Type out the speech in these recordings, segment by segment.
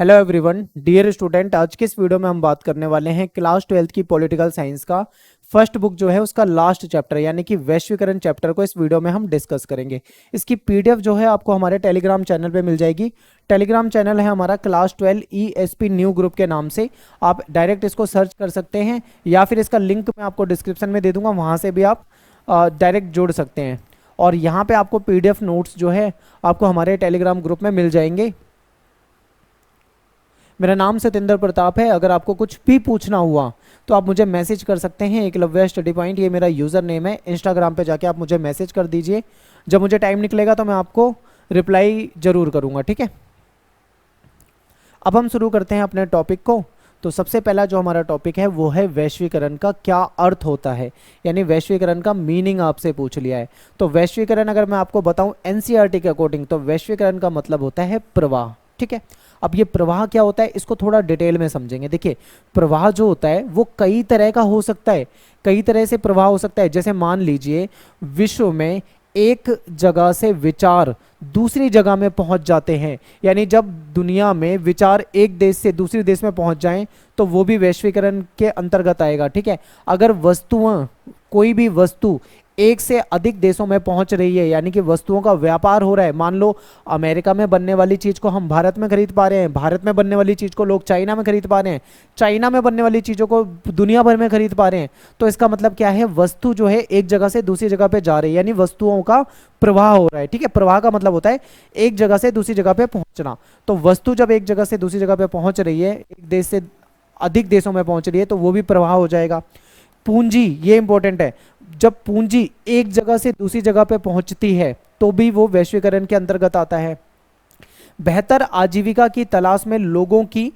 Hello everyone, dear student. आज के इस वीडियो में हम बात करने वाले हैं क्लास 12th की पॉलिटिकल साइंस का फर्स्ट बुक जो है उसका लास्ट चैप्टर यानी कि वैश्वीकरण चैप्टर को इस वीडियो में हम डिस्कस करेंगे। इसकी पीडीएफ जो है आपको हमारे टेलीग्राम चैनल पे मिल जाएगी। टेलीग्राम चैनल है हमारा क्लास 12 ESP न्यू ग्रुप के नाम से। आप डायरेक्ट इसको सर्च कर सकते हैं या फिर इसका लिंक मैं आपको डिस्क्रिप्शन में दे दूंगा, वहाँ से भी आप डायरेक्ट जुड़ सकते हैं। और यहाँ पे आपको PDF नोट्स जो है आपको हमारे टेलीग्राम ग्रुप में मिल जाएंगे। मेरा नाम सतेंद्र प्रताप है। अगर आपको कुछ भी पूछना हुआ तो आप मुझे मैसेज कर सकते हैं। एकलव्य स्टडी पॉइंट ये मेरा यूज़र नेम है। इंस्टाग्राम पे जाके आप मुझे मैसेज कर दीजिए। जब मुझे टाइम निकलेगा तो मैं आपको रिप्लाई ज़रूर करूँगा, ठीक है। अब हम शुरू करते हैं अपने टॉपिक को। तो सबसे पहला जो हमारा टॉपिक है वो है वैश्वीकरण का क्या अर्थ होता है, यानी वैश्वीकरण का मीनिंग आपसे पूछ लिया है। तो वैश्वीकरण अगर मैं आपको बताऊं NCERT के अकॉर्डिंग तो वैश्वीकरण का मतलब होता है प्रवाह, ठीक है। अब ये प्रवाह क्या होता है इसको थोड़ा डिटेल में समझेंगे। देखिए, प्रवाह जो होता है वो कई तरह का हो सकता है, कई तरह से प्रवाह हो सकता है। जैसे मान लीजिए विश्व में एक जगह से विचार दूसरी जगह में पहुंच जाते हैं, यानी जब दुनिया में विचार एक देश से दूसरे देश में पहुंच जाएं तो वो भी वैश्वीकरण के अंतर्गत आएगा, ठीक है। अगर वस्तुएं, कोई भी वस्तु एक से अधिक देशों में पहुंच रही है, यानी कि वस्तुओं का व्यापार हो रहा है। मान लो अमेरिका में बनने वाली चीज़ को हम भारत में खरीद पा रहे हैं, भारत में बनने वाली चीज़ को लोग चाइना में खरीद पा रहे हैं, चाइना में बनने वाली चीज़ों को दुनिया भर में खरीद पा रहे हैं। तो इसका मतलब क्या है, वस्तु जो है एक जगह से दूसरी जगह पे जा रही है, यानी वस्तुओं का प्रवाह हो रहा है, ठीक है। प्रवाह का मतलब होता है एक जगह से दूसरी जगह पे पहुंचना। तो वस्तु जब एक जगह से दूसरी जगह पे पहुंच रही है, एक देश से अधिक देशों में पहुंच रही है, तो वो भी प्रवाह हो जाएगा। पूंजी, ये इंपॉर्टेंट है। जब पूंजी एक जगह से दूसरी जगह पे पहुंचती है तो भी वो वैश्वीकरण के अंतर्गत आता है। बेहतर आजीविका की तलाश में लोगों की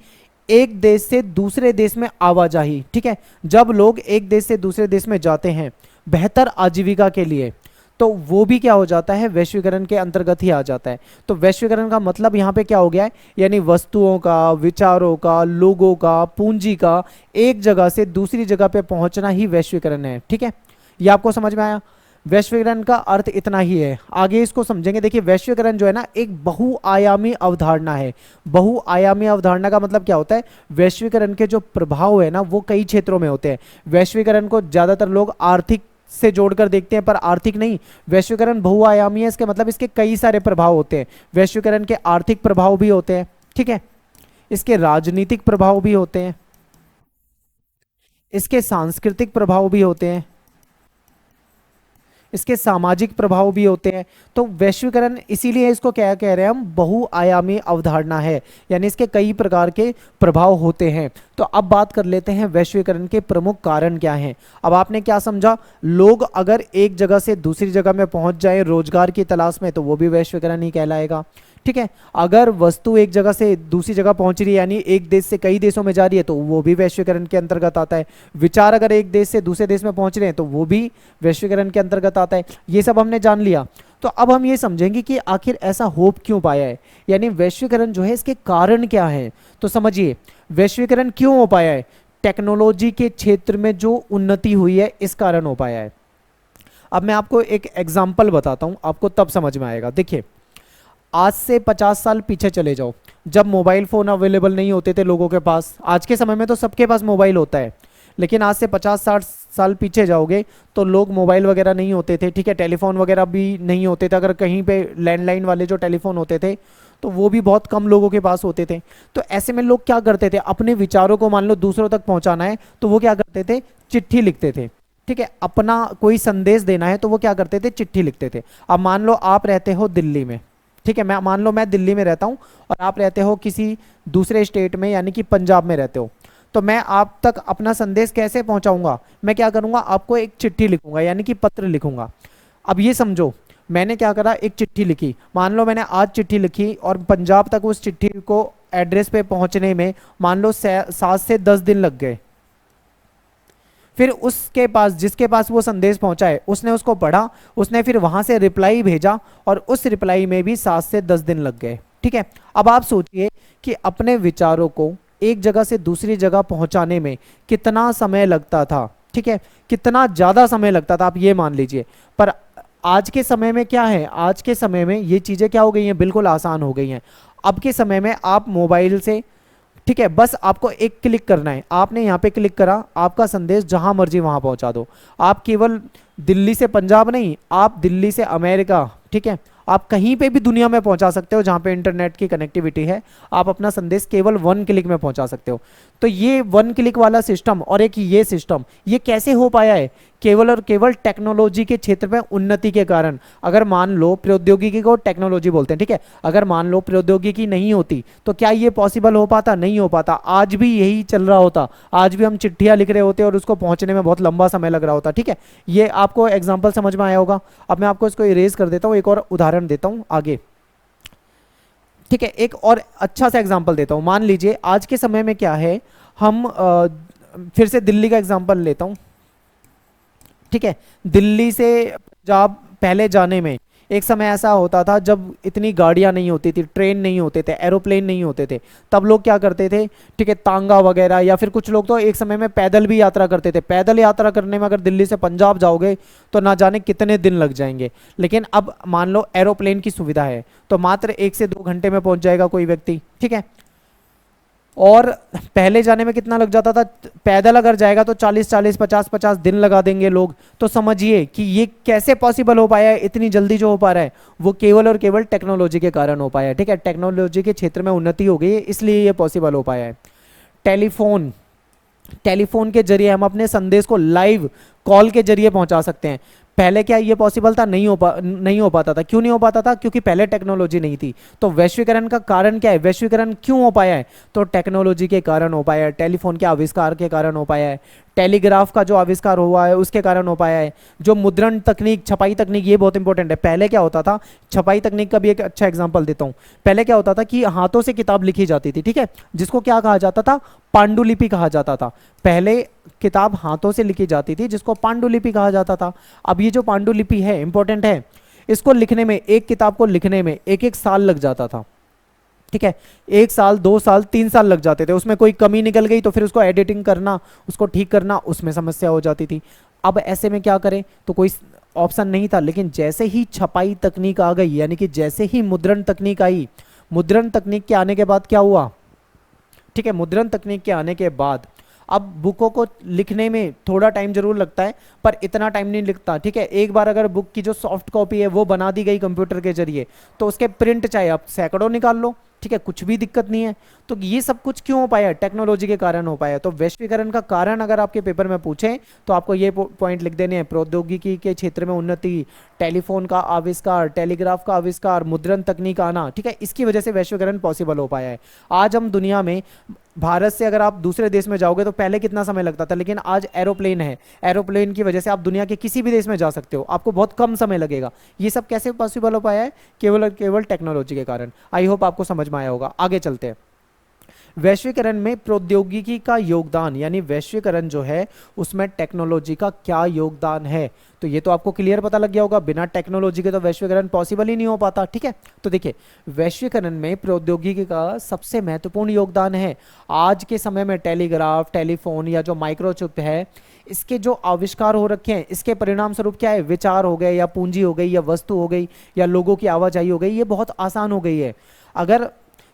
एक देश से दूसरे देश में आवाजाही, ठीक है। जब लोग एक देश से दूसरे देश में जाते हैं बेहतर आजीविका के लिए, तो वो भी क्या हो जाता है, वैश्वीकरण के अंतर्गत ही आ जाता है। तो वैश्वीकरण का मतलब यहाँ पे क्या हो गया है, यानी वस्तुओं का, विचारों का, लोगों का, पूंजी का एक जगह से दूसरी जगह पे पहुंचना ही वैश्वीकरण है, ठीक है। ये आपको समझ में आया। वैश्वीकरण का अर्थ इतना ही है, आगे इसको समझेंगे। देखिए, वैश्वीकरण जो है ना एक बहुआयामी अवधारणा है। बहुआयामी अवधारणा का मतलब क्या होता है, वैश्वीकरण के जो प्रभाव है ना वो कई क्षेत्रों में होते हैं। वैश्वीकरण को ज़्यादातर लोग आर्थिक से जोड़कर देखते हैं, पर आर्थिक नहीं। वैश्वीकरण बहुआयामी है, इसके मतलब इसके कई सारे प्रभाव होते हैं। वैश्वीकरण के आर्थिक प्रभाव भी होते हैं, ठीक है, इसके राजनीतिक प्रभाव भी होते हैं, इसके सांस्कृतिक प्रभाव भी होते हैं, इसके सामाजिक प्रभाव भी होते हैं। तो वैश्वीकरण इसीलिए इसको क्या कह रहे हैं हम, बहुआयामी अवधारणा है, यानी इसके कई प्रकार के प्रभाव होते हैं। तो अब बात कर लेते हैं वैश्वीकरण के प्रमुख कारण क्या हैं। अब आपने क्या समझा, लोग अगर एक जगह से दूसरी जगह में पहुंच जाए रोजगार की तलाश में तो वो भी वैश्वीकरण ही कहलाएगा, ठीक है। अगर वस्तु एक जगह से दूसरी जगह पहुंच रही है, यानी एक देश से कई देशों में जा रही है, तो वो भी वैश्वीकरण के अंतर्गत आता है। विचार अगर एक देश से दूसरे देश में पहुंच रहे हैं तो वो भी वैश्वीकरण के अंतर्गत आता है। ये सब हमने जान लिया। तो अब हम ये समझेंगे कि आखिर ऐसा हो क्यों पाया है, यानी वैश्वीकरण जो है इसके कारण क्या है। तो समझिए, वैश्वीकरण क्यों हो पाया है, टेक्नोलॉजी के क्षेत्र में जो उन्नति हुई है इस कारण हो पाया है। अब मैं आपको एक एग्जाम्पल बताता हूं, आपको तब समझ में आएगा। देखिए, आज से 50 साल पीछे चले जाओ, जब मोबाइल फ़ोन अवेलेबल नहीं होते थे लोगों के पास। आज के समय में तो सबके पास मोबाइल होता है, लेकिन आज से 50-60 साल पीछे जाओगे तो लोग मोबाइल वगैरह नहीं होते थे, ठीक है। टेलीफोन वगैरह भी नहीं होते थे। अगर कहीं पे लैंडलाइन वाले जो टेलीफोन होते थे तो वो भी बहुत कम लोगों के पास होते थे। तो ऐसे में लोग क्या करते थे, अपने विचारों को मान लो दूसरों तक पहुंचाना है तो वो क्या करते थे, चिट्ठी लिखते थे, ठीक है। अपना कोई संदेश देना है तो वो क्या करते थे, चिट्ठी लिखते थे। अब मान लो आप रहते हो दिल्ली में, ठीक है, मैं मान लो मैं दिल्ली में रहता हूँ और आप रहते हो किसी दूसरे स्टेट में, यानी कि पंजाब में रहते हो। तो मैं आप तक अपना संदेश कैसे पहुंचाऊंगा, मैं क्या करूंगा, आपको एक चिट्ठी लिखूंगा, यानी कि पत्र लिखूंगा। अब ये समझो, मैंने क्या करा, एक चिट्ठी लिखी। मान लो मैंने आज चिट्ठी लिखी और पंजाब तक उस चिट्ठी को एड्रेस पे पहुंचने में मान लो 7 से 10 दिन लग गए। फिर उसके पास, जिसके पास वो संदेश पहुंचा है, उसने उसको पढ़ा, उसने फिर वहां से रिप्लाई भेजा और उस रिप्लाई में भी 7 से 10 दिन लग गए, ठीक है। अब आप सोचिए कि अपने विचारों को एक जगह से दूसरी जगह पहुंचाने में कितना समय लगता था, ठीक है, कितना ज़्यादा समय लगता था, आप ये मान लीजिए। पर आज के समय में क्या है, आज के समय में ये चीज़ें क्या हो गई हैं, बिल्कुल आसान हो गई हैं। अब के समय में आप मोबाइल से, ठीक है, बस आपको एक क्लिक करना है, आपने यहाँ पे क्लिक करा, आपका संदेश जहां मर्जी वहां पहुंचा दो। आप केवल दिल्ली से पंजाब नहीं, आप दिल्ली से अमेरिका, ठीक है, आप कहीं पे भी दुनिया में पहुंचा सकते हो जहां पे इंटरनेट की कनेक्टिविटी है। आप अपना संदेश केवल 1 क्लिक में पहुंचा सकते हो। तो ये 1 क्लिक वाला सिस्टम और एक ये सिस्टम, ये कैसे हो पाया है? केवल और केवल टेक्नोलॉजी के क्षेत्र में उन्नति के कारण। अगर मान लो प्रौद्योगिकी को टेक्नोलॉजी बोलते हैं, ठीक है, अगर मान लो प्रौद्योगिकी नहीं होती तो क्या ये पॉसिबल हो पाता? नहीं हो पाता। आज भी यही चल रहा होता, आज भी हम चिट्ठियां लिख रहे होते और उसको पहुंचने में बहुत लंबा समय लग रहा होता, ठीक है। ये आपको एग्जाम्पल समझ में आया होगा। अब मैं आपको इसको इरेज कर देता हूँ, एक और उदाहरण देता हूँ आगे, ठीक है। एक और अच्छा सा एग्जाम्पल देता हूँ। मान लीजिए आज के समय में क्या है, हम फिर से दिल्ली का एग्जाम्पल लेता हूँ, ठीक है। दिल्ली से पंजाब पहले जाने में एक समय ऐसा होता था जब इतनी गाड़ियां नहीं होती थी, ट्रेन नहीं होते थे, एरोप्लेन नहीं होते थे, तब लोग क्या करते थे, ठीक है, तांगा वगैरह, या फिर कुछ लोग तो एक समय में पैदल भी यात्रा करते थे। पैदल यात्रा करने में अगर दिल्ली से पंजाब जाओगे तो ना जाने कितने दिन लग जाएंगे। लेकिन अब मान लो एरोप्लेन की सुविधा है तो मात्र 1 से 2 घंटे में पहुंच जाएगा कोई व्यक्ति, ठीक है। और पहले जाने में कितना लग जाता था? पैदल अगर जाएगा तो 40-40, 50-50 दिन लगा देंगे लोग। तो समझिए कि ये कैसे पॉसिबल हो पाया है, इतनी जल्दी जो हो पा रहा है वो केवल और केवल टेक्नोलॉजी के कारण हो पाया है, ठीक है। टेक्नोलॉजी के क्षेत्र में उन्नति हो गई है, इसलिए ये पॉसिबल हो पाया है। टेलीफोन, टेलीफोन के जरिए हम अपने संदेश को लाइव कॉल के जरिए पहुंचा सकते हैं। पहले क्या ये पॉसिबल था? नहीं हो पाता था। क्यों नहीं हो पाता था? क्योंकि पहले टेक्नोलॉजी नहीं थी। तो वैश्वीकरण का कारण क्या है? वैश्वीकरण क्यों हो पाया है? तो टेक्नोलॉजी के कारण हो पाया है, टेलीफोन के आविष्कार के कारण हो पाया है, टेलीग्राफ का जो आविष्कार हुआ है उसके कारण हो पाया है, जो मुद्रण तकनीक, छपाई तकनीक, ये बहुत इंपॉर्टेंट है। पहले क्या होता था, छपाई तकनीक का भी एक अच्छा एग्जांपल देता हूँ। पहले क्या होता था कि हाथों से किताब लिखी जाती थी, ठीक है, जिसको क्या कहा जाता था? पांडुलिपि कहा जाता था। पहले किताब हाथों से लिखी जाती थी जिसको पांडुलिपि कहा जाता था। अब ये जो पांडुलिपि है इंपॉर्टेंट है, इसको लिखने में, एक किताब को लिखने में 1-1 साल लग जाता था, ठीक है। 1 साल, 2 साल, 3 साल लग जाते थे। उसमें कोई कमी निकल गई तो फिर उसको एडिटिंग करना, उसको ठीक करना, उसमें समस्या हो जाती थी। अब ऐसे में क्या करें? तो कोई ऑप्शन नहीं था। लेकिन जैसे ही छपाई तकनीक आ गई, यानी कि जैसे ही मुद्रण तकनीक आई, मुद्रण तकनीक के आने के बाद क्या हुआ, ठीक है, मुद्रण तकनीक के आने के बाद अब बुकों को लिखने में थोड़ा टाइम जरूर लगता है पर इतना टाइम नहीं लगता, ठीक है। एक बार अगर बुक की जो सॉफ्ट कॉपी है वो बना दी गई कंप्यूटर के जरिए तो उसके प्रिंट चाहे आप सैकड़ों निकाल लो, ठीक है, कुछ भी दिक्कत नहीं है। तो ये सब कुछ क्यों हो पाया? टेक्नोलॉजी के कारण हो पाया। तो वैश्वीकरण का कारण अगर आपके पेपर में पूछें तो आपको ये पॉइंट लिख देने हैं: प्रौद्योगिकी के क्षेत्र में उन्नति, टेलीफोन का आविष्कार, टेलीग्राफ का आविष्कार, मुद्रण तकनीक आना, ठीक है, इसकी वजह से वैश्वीकरण पॉसिबल हो पाया है। आज हम दुनिया में, भारत से अगर आप दूसरे देश में जाओगे तो पहले कितना समय लगता था, लेकिन आज एरोप्लेन है, एरोप्लेन की वजह से आप दुनिया के किसी भी देश में जा सकते हो, आपको बहुत कम समय लगेगा। ये सब कैसे पॉसिबल हो पाया है? केवल और केवल टेक्नोलॉजी के कारण। आई होप आपको समझ में आया होगा। आगे चलते हैं। वैश्वीकरण में प्रौद्योगिकी का योगदान, यानी वैश्वीकरण जो है उसमें टेक्नोलॉजी का क्या योगदान है, तो ये तो आपको क्लियर पता लग गया होगा। बिना टेक्नोलॉजी के तो वैश्वीकरण पॉसिबल ही नहीं हो पाता, ठीक है। तो देखिए, वैश्वीकरण में प्रौद्योगिकी का सबसे महत्वपूर्ण योगदान है। आज के समय में टेलीग्राफ, टेलीफोन या जो माइक्रोचिप है, इसके जो आविष्कार हो रखे हैं, इसके परिणाम स्वरूप क्या है? विचार हो गए, या पूंजी हो गई, या वस्तु हो गई, या लोगों की आवाजाही हो गई, ये बहुत आसान हो गई है। अगर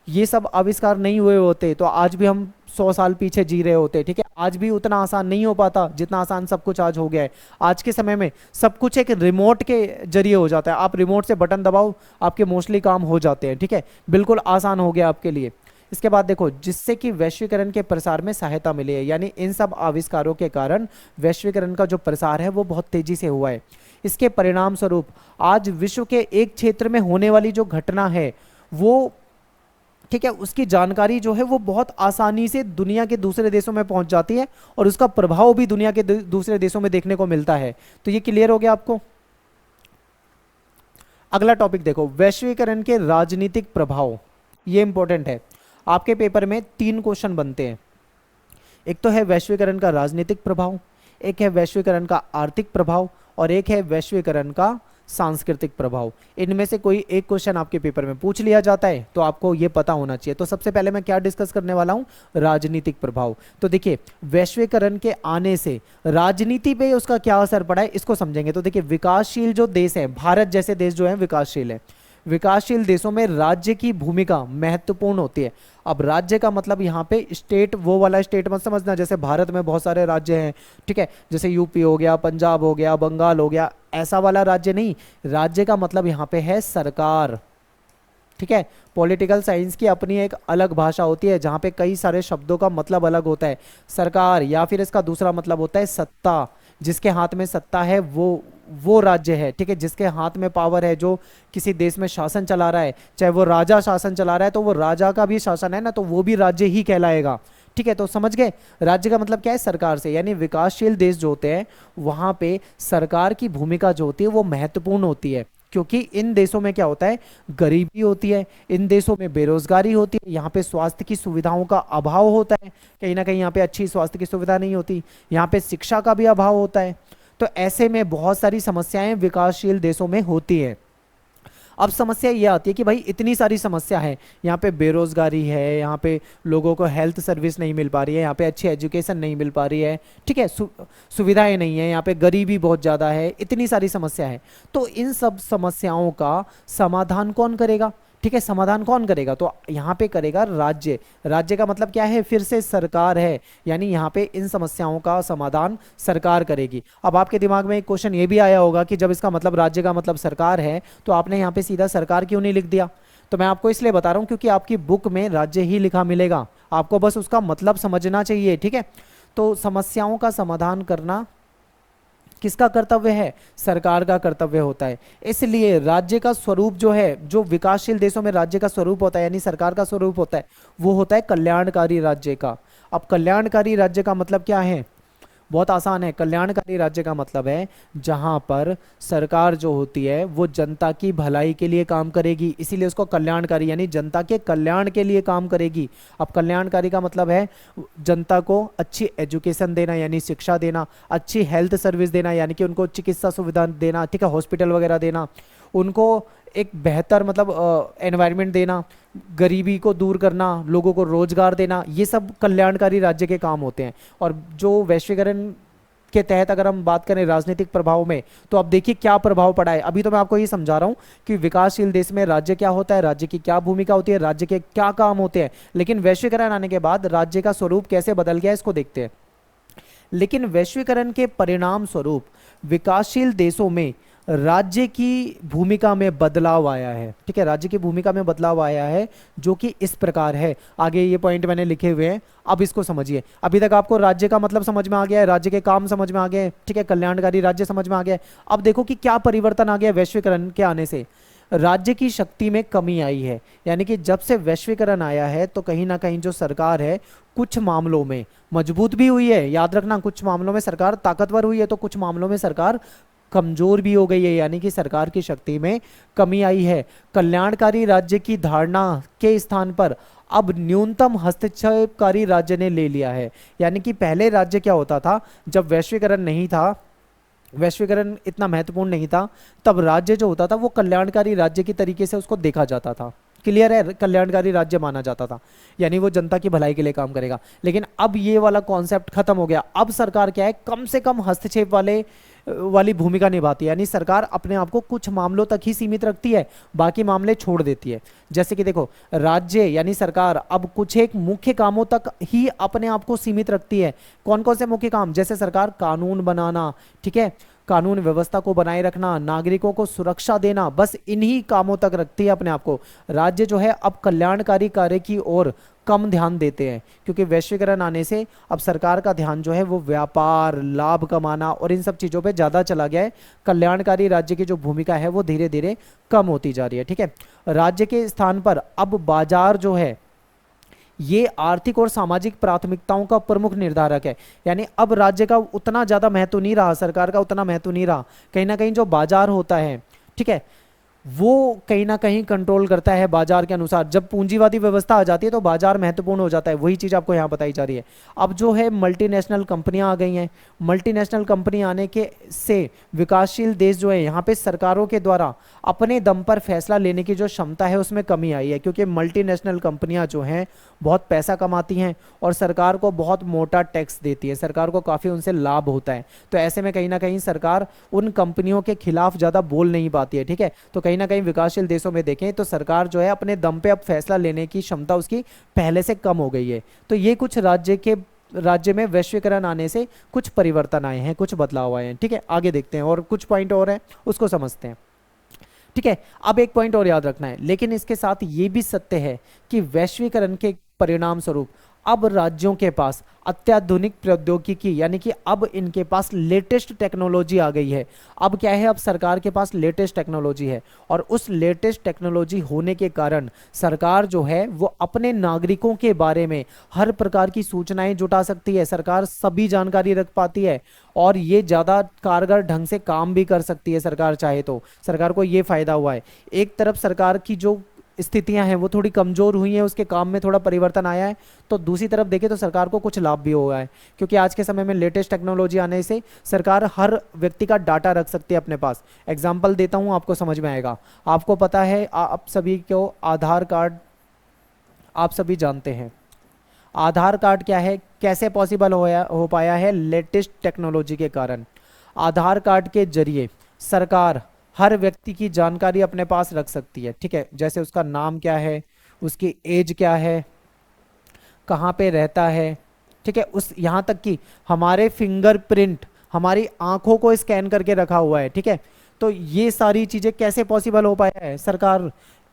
ये सब आविष्कार नहीं हुए होते तो आज भी हम 100 साल पीछे जी रहे होते, ठीक है। आज भी उतना आसान नहीं हो पाता जितना आसान सब कुछ आज हो गया है। आज के समय में सब कुछ एक रिमोट के जरिए हो जाता है। आप रिमोट से बटन दबाओ, आपके मोस्टली काम हो जाते हैं, ठीक है, बिल्कुल आसान हो गया आपके लिए। इसके बाद देखो, जिससे कि वैश्वीकरण के प्रसार में सहायता मिली है, यानी इन सब आविष्कारों के कारण वैश्वीकरण का जो प्रसार है वो बहुत तेजी से हुआ है। इसके परिणाम स्वरूप आज विश्व के एक क्षेत्र में होने वाली जो घटना है वो, ठीक है, उसकी जानकारी जो है वो बहुत आसानी से दुनिया के दूसरे देशों में पहुंच जाती है और उसका प्रभाव भी दुनिया के दूसरे देशों में देखने को मिलता है। तो ये क्लियर हो गया आपको। अगला टॉपिक देखो, वैश्वीकरण के राजनीतिक प्रभाव। ये इंपॉर्टेंट है, आपके पेपर में 3 क्वेश्चन बनते हैं। एक तो है वैश्वीकरण का राजनीतिक प्रभाव, एक है वैश्वीकरण का आर्थिक प्रभाव, और एक है वैश्वीकरण का सांस्कृतिक प्रभाव। इनमें से कोई एक क्वेश्चन आपके पेपर में पूछ लिया जाता है तो आपको ये पता होना चाहिए। तो सबसे पहले मैं क्या डिस्कस करने वाला हूं? राजनीतिक प्रभाव। तो देखिए, वैश्वीकरण के आने से राजनीति पे उसका क्या असर पड़ा है, इसको समझेंगे। तो देखिए, विकासशील जो देश है, भारत जैसे देश जो है विकासशील है, विकासशील देशों में राज्य की भूमिका महत्वपूर्ण होती है। अब राज्य का मतलब यहाँ पे स्टेट, वो वाला स्टेट मत समझना जैसे भारत में बहुत सारे राज्य हैं, ठीक है, जैसे यूपी हो गया, पंजाब हो गया, बंगाल हो गया, ऐसा वाला राज्य नहीं। राज्य का मतलब यहाँ पे है सरकार, ठीक है। पॉलिटिकल साइंस की अपनी एक अलग भाषा होती है जहाँ पे कई सारे शब्दों का मतलब अलग होता है। सरकार या फिर इसका दूसरा मतलब होता है सत्ता, जिसके हाथ में सत्ता है वो राज्य है, ठीक है, जिसके हाथ में पावर है, जो किसी देश में शासन चला रहा है, चाहे वो राजा शासन चला रहा है तो वो राजा का भी शासन है ना, तो वो भी राज्य ही कहलाएगा, ठीक है। तो समझ गए, राज्य का मतलब क्या है, सरकार से। यानी विकासशील देश जो होते हैं वहां पे सरकार की भूमिका जो होती है वो महत्वपूर्ण होती है, क्योंकि इन देशों में क्या होता है, गरीबी होती है, इन देशों में बेरोजगारी होती है, यहाँ पे स्वास्थ्य की सुविधाओं का अभाव होता है, कहीं ना कहीं यहाँ पे अच्छी स्वास्थ्य की सुविधा नहीं होती, यहाँ पे शिक्षा का भी अभाव होता है। तो ऐसे में बहुत सारी समस्याएं विकासशील देशों में होती है। अब समस्या ये आती है कि भाई इतनी सारी समस्या है, यहाँ पे बेरोजगारी है, यहाँ पे लोगों को हेल्थ सर्विस नहीं मिल पा रही है, यहाँ पे अच्छी एजुकेशन नहीं मिल पा रही है, ठीक है, सुविधाएं नहीं है, यहाँ पे गरीबी बहुत ज़्यादा है, इतनी सारी समस्या है। तो इन सब समस्याओं का समाधान कौन करेगा, ठीक है, समाधान कौन करेगा, तो यहाँ पे करेगा राज्य। राज्य का मतलब क्या है, फिर से सरकार है, यानी यहाँ पे इन समस्याओं का समाधान सरकार करेगी। अब आपके दिमाग में एक क्वेश्चन ये भी आया होगा कि जब इसका मतलब राज्य का मतलब सरकार है तो आपने यहाँ पे सीधा सरकार क्यों नहीं लिख दिया। तो मैं आपको इसलिए बता रहा हूँ क्योंकि आपकी बुक में राज्य ही लिखा मिलेगा, आपको बस उसका मतलब समझना चाहिए, ठीक है। तो समस्याओं का समाधान करना किसका कर्तव्य है, सरकार का कर्तव्य होता है। इसलिए राज्य का स्वरूप जो है, जो विकासशील देशों में राज्य का स्वरूप होता है यानी सरकार का स्वरूप होता है, वो होता है कल्याणकारी राज्य का। अब कल्याणकारी राज्य का मतलब क्या है, बहुत आसान है। कल्याणकारी राज्य का मतलब है जहां पर सरकार जो होती है वो जनता की भलाई के लिए काम करेगी, इसीलिए उसको कल्याणकारी यानी जनता के कल्याण के लिए काम करेगी। अब कल्याणकारी का मतलब है जनता को अच्छी एजुकेशन देना यानी शिक्षा देना, अच्छी हेल्थ सर्विस देना यानी कि उनको चिकित्सा सुविधा देना, ठीक है, हॉस्पिटल वगैरह देना, उनको एक बेहतर मतलब एनवायरनमेंट देना, गरीबी को दूर करना, लोगों को रोजगार देना, ये सब कल्याणकारी राज्य के काम होते हैं। और जो वैश्वीकरण के तहत अगर हम बात करें राजनीतिक प्रभाव में, तो अब देखिए क्या प्रभाव पड़ा है। अभी तो मैं आपको ये समझा रहा हूँ कि विकासशील देश में राज्य क्या होता है, राज्य की क्या भूमिका होती है, राज्य के क्या काम होते हैं, लेकिन वैश्वीकरण आने के बाद राज्य का स्वरूप कैसे बदल गया इसको देखते हैं। लेकिन वैश्वीकरण के परिणाम स्वरूप विकासशील देशों में राज्य की भूमिका में बदलाव आया है, ठीक है, राज्य की भूमिका में बदलाव आया है जो कि इस प्रकार है। आगे ये पॉइंट मैंने लिखे हुए हैं, अब इसको समझिए। अभी तक आपको राज्य का मतलब समझ में आ गया है, राज्य के काम समझ में आ गए, ठीक है, कल्याणकारी राज्य समझ में आ गया है। अब देखो कि क्या परिवर्तन आ गया वैश्वीकरण के आने से। राज्य की शक्ति में कमी आई है, यानी कि जब से वैश्वीकरण आया है तो कहीं ना कहीं जो सरकार है कुछ मामलों में मजबूत भी हुई है, याद रखना, कुछ मामलों में सरकार ताकतवर हुई है तो कुछ मामलों में सरकार कमजोर भी हो गई है, यानी कि सरकार की शक्ति में कमी आई है। कल्याणकारी राज्य की धारणा के स्थान पर अब न्यूनतम हस्तक्षेपकारी राज्य ने ले लिया है। यानी कि पहले राज्य क्या होता था, जब वैश्वीकरण नहीं था, वैश्वीकरण इतना महत्वपूर्ण नहीं था, तब राज्य जो होता था वो कल्याणकारी राज्य की तरीके से उसको देखा जाता था। क्लियर है, कल्याणकारी राज्य माना जाता था, यानी वो जनता की भलाई के लिए काम करेगा। लेकिन अब ये वाला कॉन्सेप्ट खत्म हो गया। अब सरकार क्या है, कम से कम हस्तक्षेप वाली भूमिका निभाती है, यानी सरकार अपने आप को कुछ मामलों तक ही सीमित रखती है, बाकी मामले छोड़ देती है। जैसे कि देखो, राज्य यानी सरकार अब कुछ एक मुख्य कामों तक ही अपने आप को सीमित रखती है। कौन कौन से मुख्य काम, जैसे सरकार कानून बनाना, ठीक है, कानून व्यवस्था को बनाए रखना, नागरिकों को सुरक्षा देना, बस इन्हीं कामों तक रखती है अपने आप को। राज्य जो है अब कल्याणकारी कार्य की ओर कम ध्यान देते हैं, क्योंकि वैश्वीकरण आने से अब सरकार का ध्यान जो है वो व्यापार, लाभ कमाना और इन सब चीज़ों पे ज़्यादा चला गया है। कल्याणकारी राज्य की जो भूमिका है वो धीरे धीरे कम होती जा रही है, ठीक है। राज्य के स्थान पर अब बाजार जो है ये आर्थिक और सामाजिक प्राथमिकताओं का प्रमुख निर्धारक है, यानी अब राज्य का उतना ज़्यादा महत्व नहीं रहा, सरकार का उतना महत्व नहीं रहा। कहीं ना कहीं जो बाजार होता है, ठीक है, वो कहीं ना कहीं कंट्रोल करता है बाजार के अनुसार। जब पूंजीवादी व्यवस्था आ जाती है तो बाजार महत्वपूर्ण हो जाता है, वही चीज़ आपको यहाँ बताई जा रही है। अब जो है मल्टीनेशनल कंपनियां आ गई हैं, मल्टीनेशनल कंपनी आने के से विकासशील देश जो है यहाँ पे सरकारों के द्वारा अपने दम पर फैसला लेने की जो क्षमता है उसमें कमी आई है, क्योंकि मल्टीनेशनल कंपनियां जो हैं बहुत पैसा कमाती हैं और सरकार को बहुत मोटा टैक्स देती है, सरकार को काफ़ी उनसे लाभ होता है। तो ऐसे में कहीं ना कहीं सरकार उन कंपनियों के खिलाफ ज़्यादा बोल नहीं पाती है, ठीक है। तो कहीं ना कहीं विकासशील देशों में देखें तो सरकार जो है अपने दम पे अब फैसला लेने की क्षमता उसकी पहले से कम हो गई है। तो ये कुछ राज्य में वैश्वीकरण आने से कुछ परिवर्तन आए हैं, कुछ बदलाव आए हैं। ठीक है, आगे देखते हैं और कुछ पॉइंट और हैं उसको समझते हैं। ठीक है, अब एक पॉइंट और याद रखना है, लेकिन इसके साथ ये भी सत्य है कि वैश्वीकरण के परिणाम स्वरूप अब राज्यों के पास अत्याधुनिक प्रौद्योगिकी यानी कि अब इनके पास लेटेस्ट टेक्नोलॉजी आ गई है। अब क्या है, अब सरकार के पास लेटेस्ट टेक्नोलॉजी है और उस लेटेस्ट टेक्नोलॉजी होने के कारण सरकार जो है वो अपने नागरिकों के बारे में हर प्रकार की सूचनाएं जुटा सकती है, सरकार सभी जानकारी रख पाती है और ये ज़्यादा कारगर ढंग से काम भी कर सकती है सरकार चाहे तो। सरकार को ये फायदा हुआ है, एक तरफ सरकार की जो स्थितियां हैं वो थोड़ी कमजोर हुई हैं, उसके काम में थोड़ा परिवर्तन आया है, तो दूसरी तरफ देखें तो सरकार को कुछ लाभ भी हुआ है, क्योंकि आज के समय में लेटेस्ट टेक्नोलॉजी आने से सरकार हर व्यक्ति का डाटा रख सकती है अपने पास। एग्जाम्पल देता हूं, आपको समझ में आएगा। आपको पता है आप सभी को आधार कार्ड, आप सभी जानते हैं आधार कार्ड क्या है, कैसे पॉसिबल हो पाया है, लेटेस्ट टेक्नोलॉजी के कारण। आधार कार्ड के जरिए सरकार हर व्यक्ति की जानकारी अपने पास रख सकती है। ठीक है, जैसे उसका नाम क्या है, उसकी एज क्या है, कहाँ पे रहता है, ठीक है, उस यहाँ तक कि हमारे फिंगरप्रिंट हमारी आंखों को स्कैन करके रखा हुआ है। ठीक है, तो ये सारी चीज़ें कैसे पॉसिबल हो पाया है, सरकार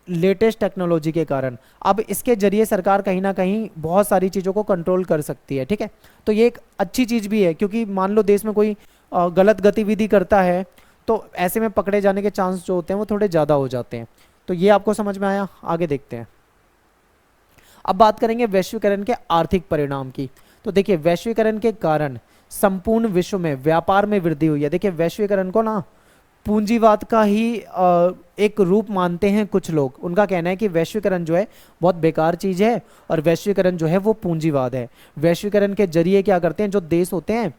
लेटेस्ट टेक्नोलॉजी के कारण। अब इसके जरिए सरकार कहीं ना कहीं बहुत सारी चीज़ों को कंट्रोल कर सकती है। ठीक है, तो ये एक अच्छी चीज़ भी है, क्योंकि मान लो देश में कोई गलत गतिविधि करता है तो ऐसे में पकड़े जाने के चांस जो होते हैं वो थोड़े ज़्यादा हो जाते हैं। तो ये आपको समझ में आया, आगे देखते हैं। अब बात करेंगे वैश्वीकरण के आर्थिक परिणाम की। तो देखिए, वैश्वीकरण के कारण संपूर्ण विश्व में व्यापार में वृद्धि हुई है। देखिए, वैश्वीकरण को ना पूंजीवाद का ही एक रूप मानते हैं कुछ लोग। उनका कहना है कि वैश्वीकरण जो है बहुत बेकार चीज़ है और वैश्वीकरण जो है वो पूंजीवाद है। वैश्वीकरण के जरिए क्या करते हैं, जो देश होते हैं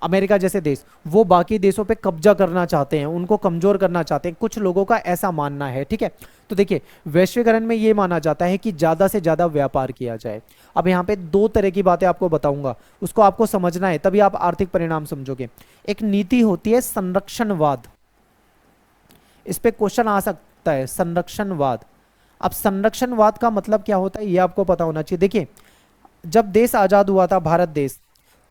अमेरिका जैसे देश, वो बाकी देशों पे कब्जा करना चाहते हैं, उनको कमजोर करना चाहते हैं, कुछ लोगों का ऐसा मानना है। ठीक है, तो देखिए वैश्वीकरण में ये माना जाता है कि ज़्यादा से ज़्यादा व्यापार किया जाए। अब यहाँ पे दो तरह की बातें आपको बताऊंगा, उसको आपको समझना है, तभी आप आर्थिक परिणाम समझोगे। एक नीति होती है संरक्षणवाद, इस पे क्वेश्चन आ सकता है, संरक्षणवाद। अब संरक्षणवाद का मतलब क्या होता है ये आपको पता होना चाहिए। देखिए, जब देश आज़ाद हुआ था भारत देश,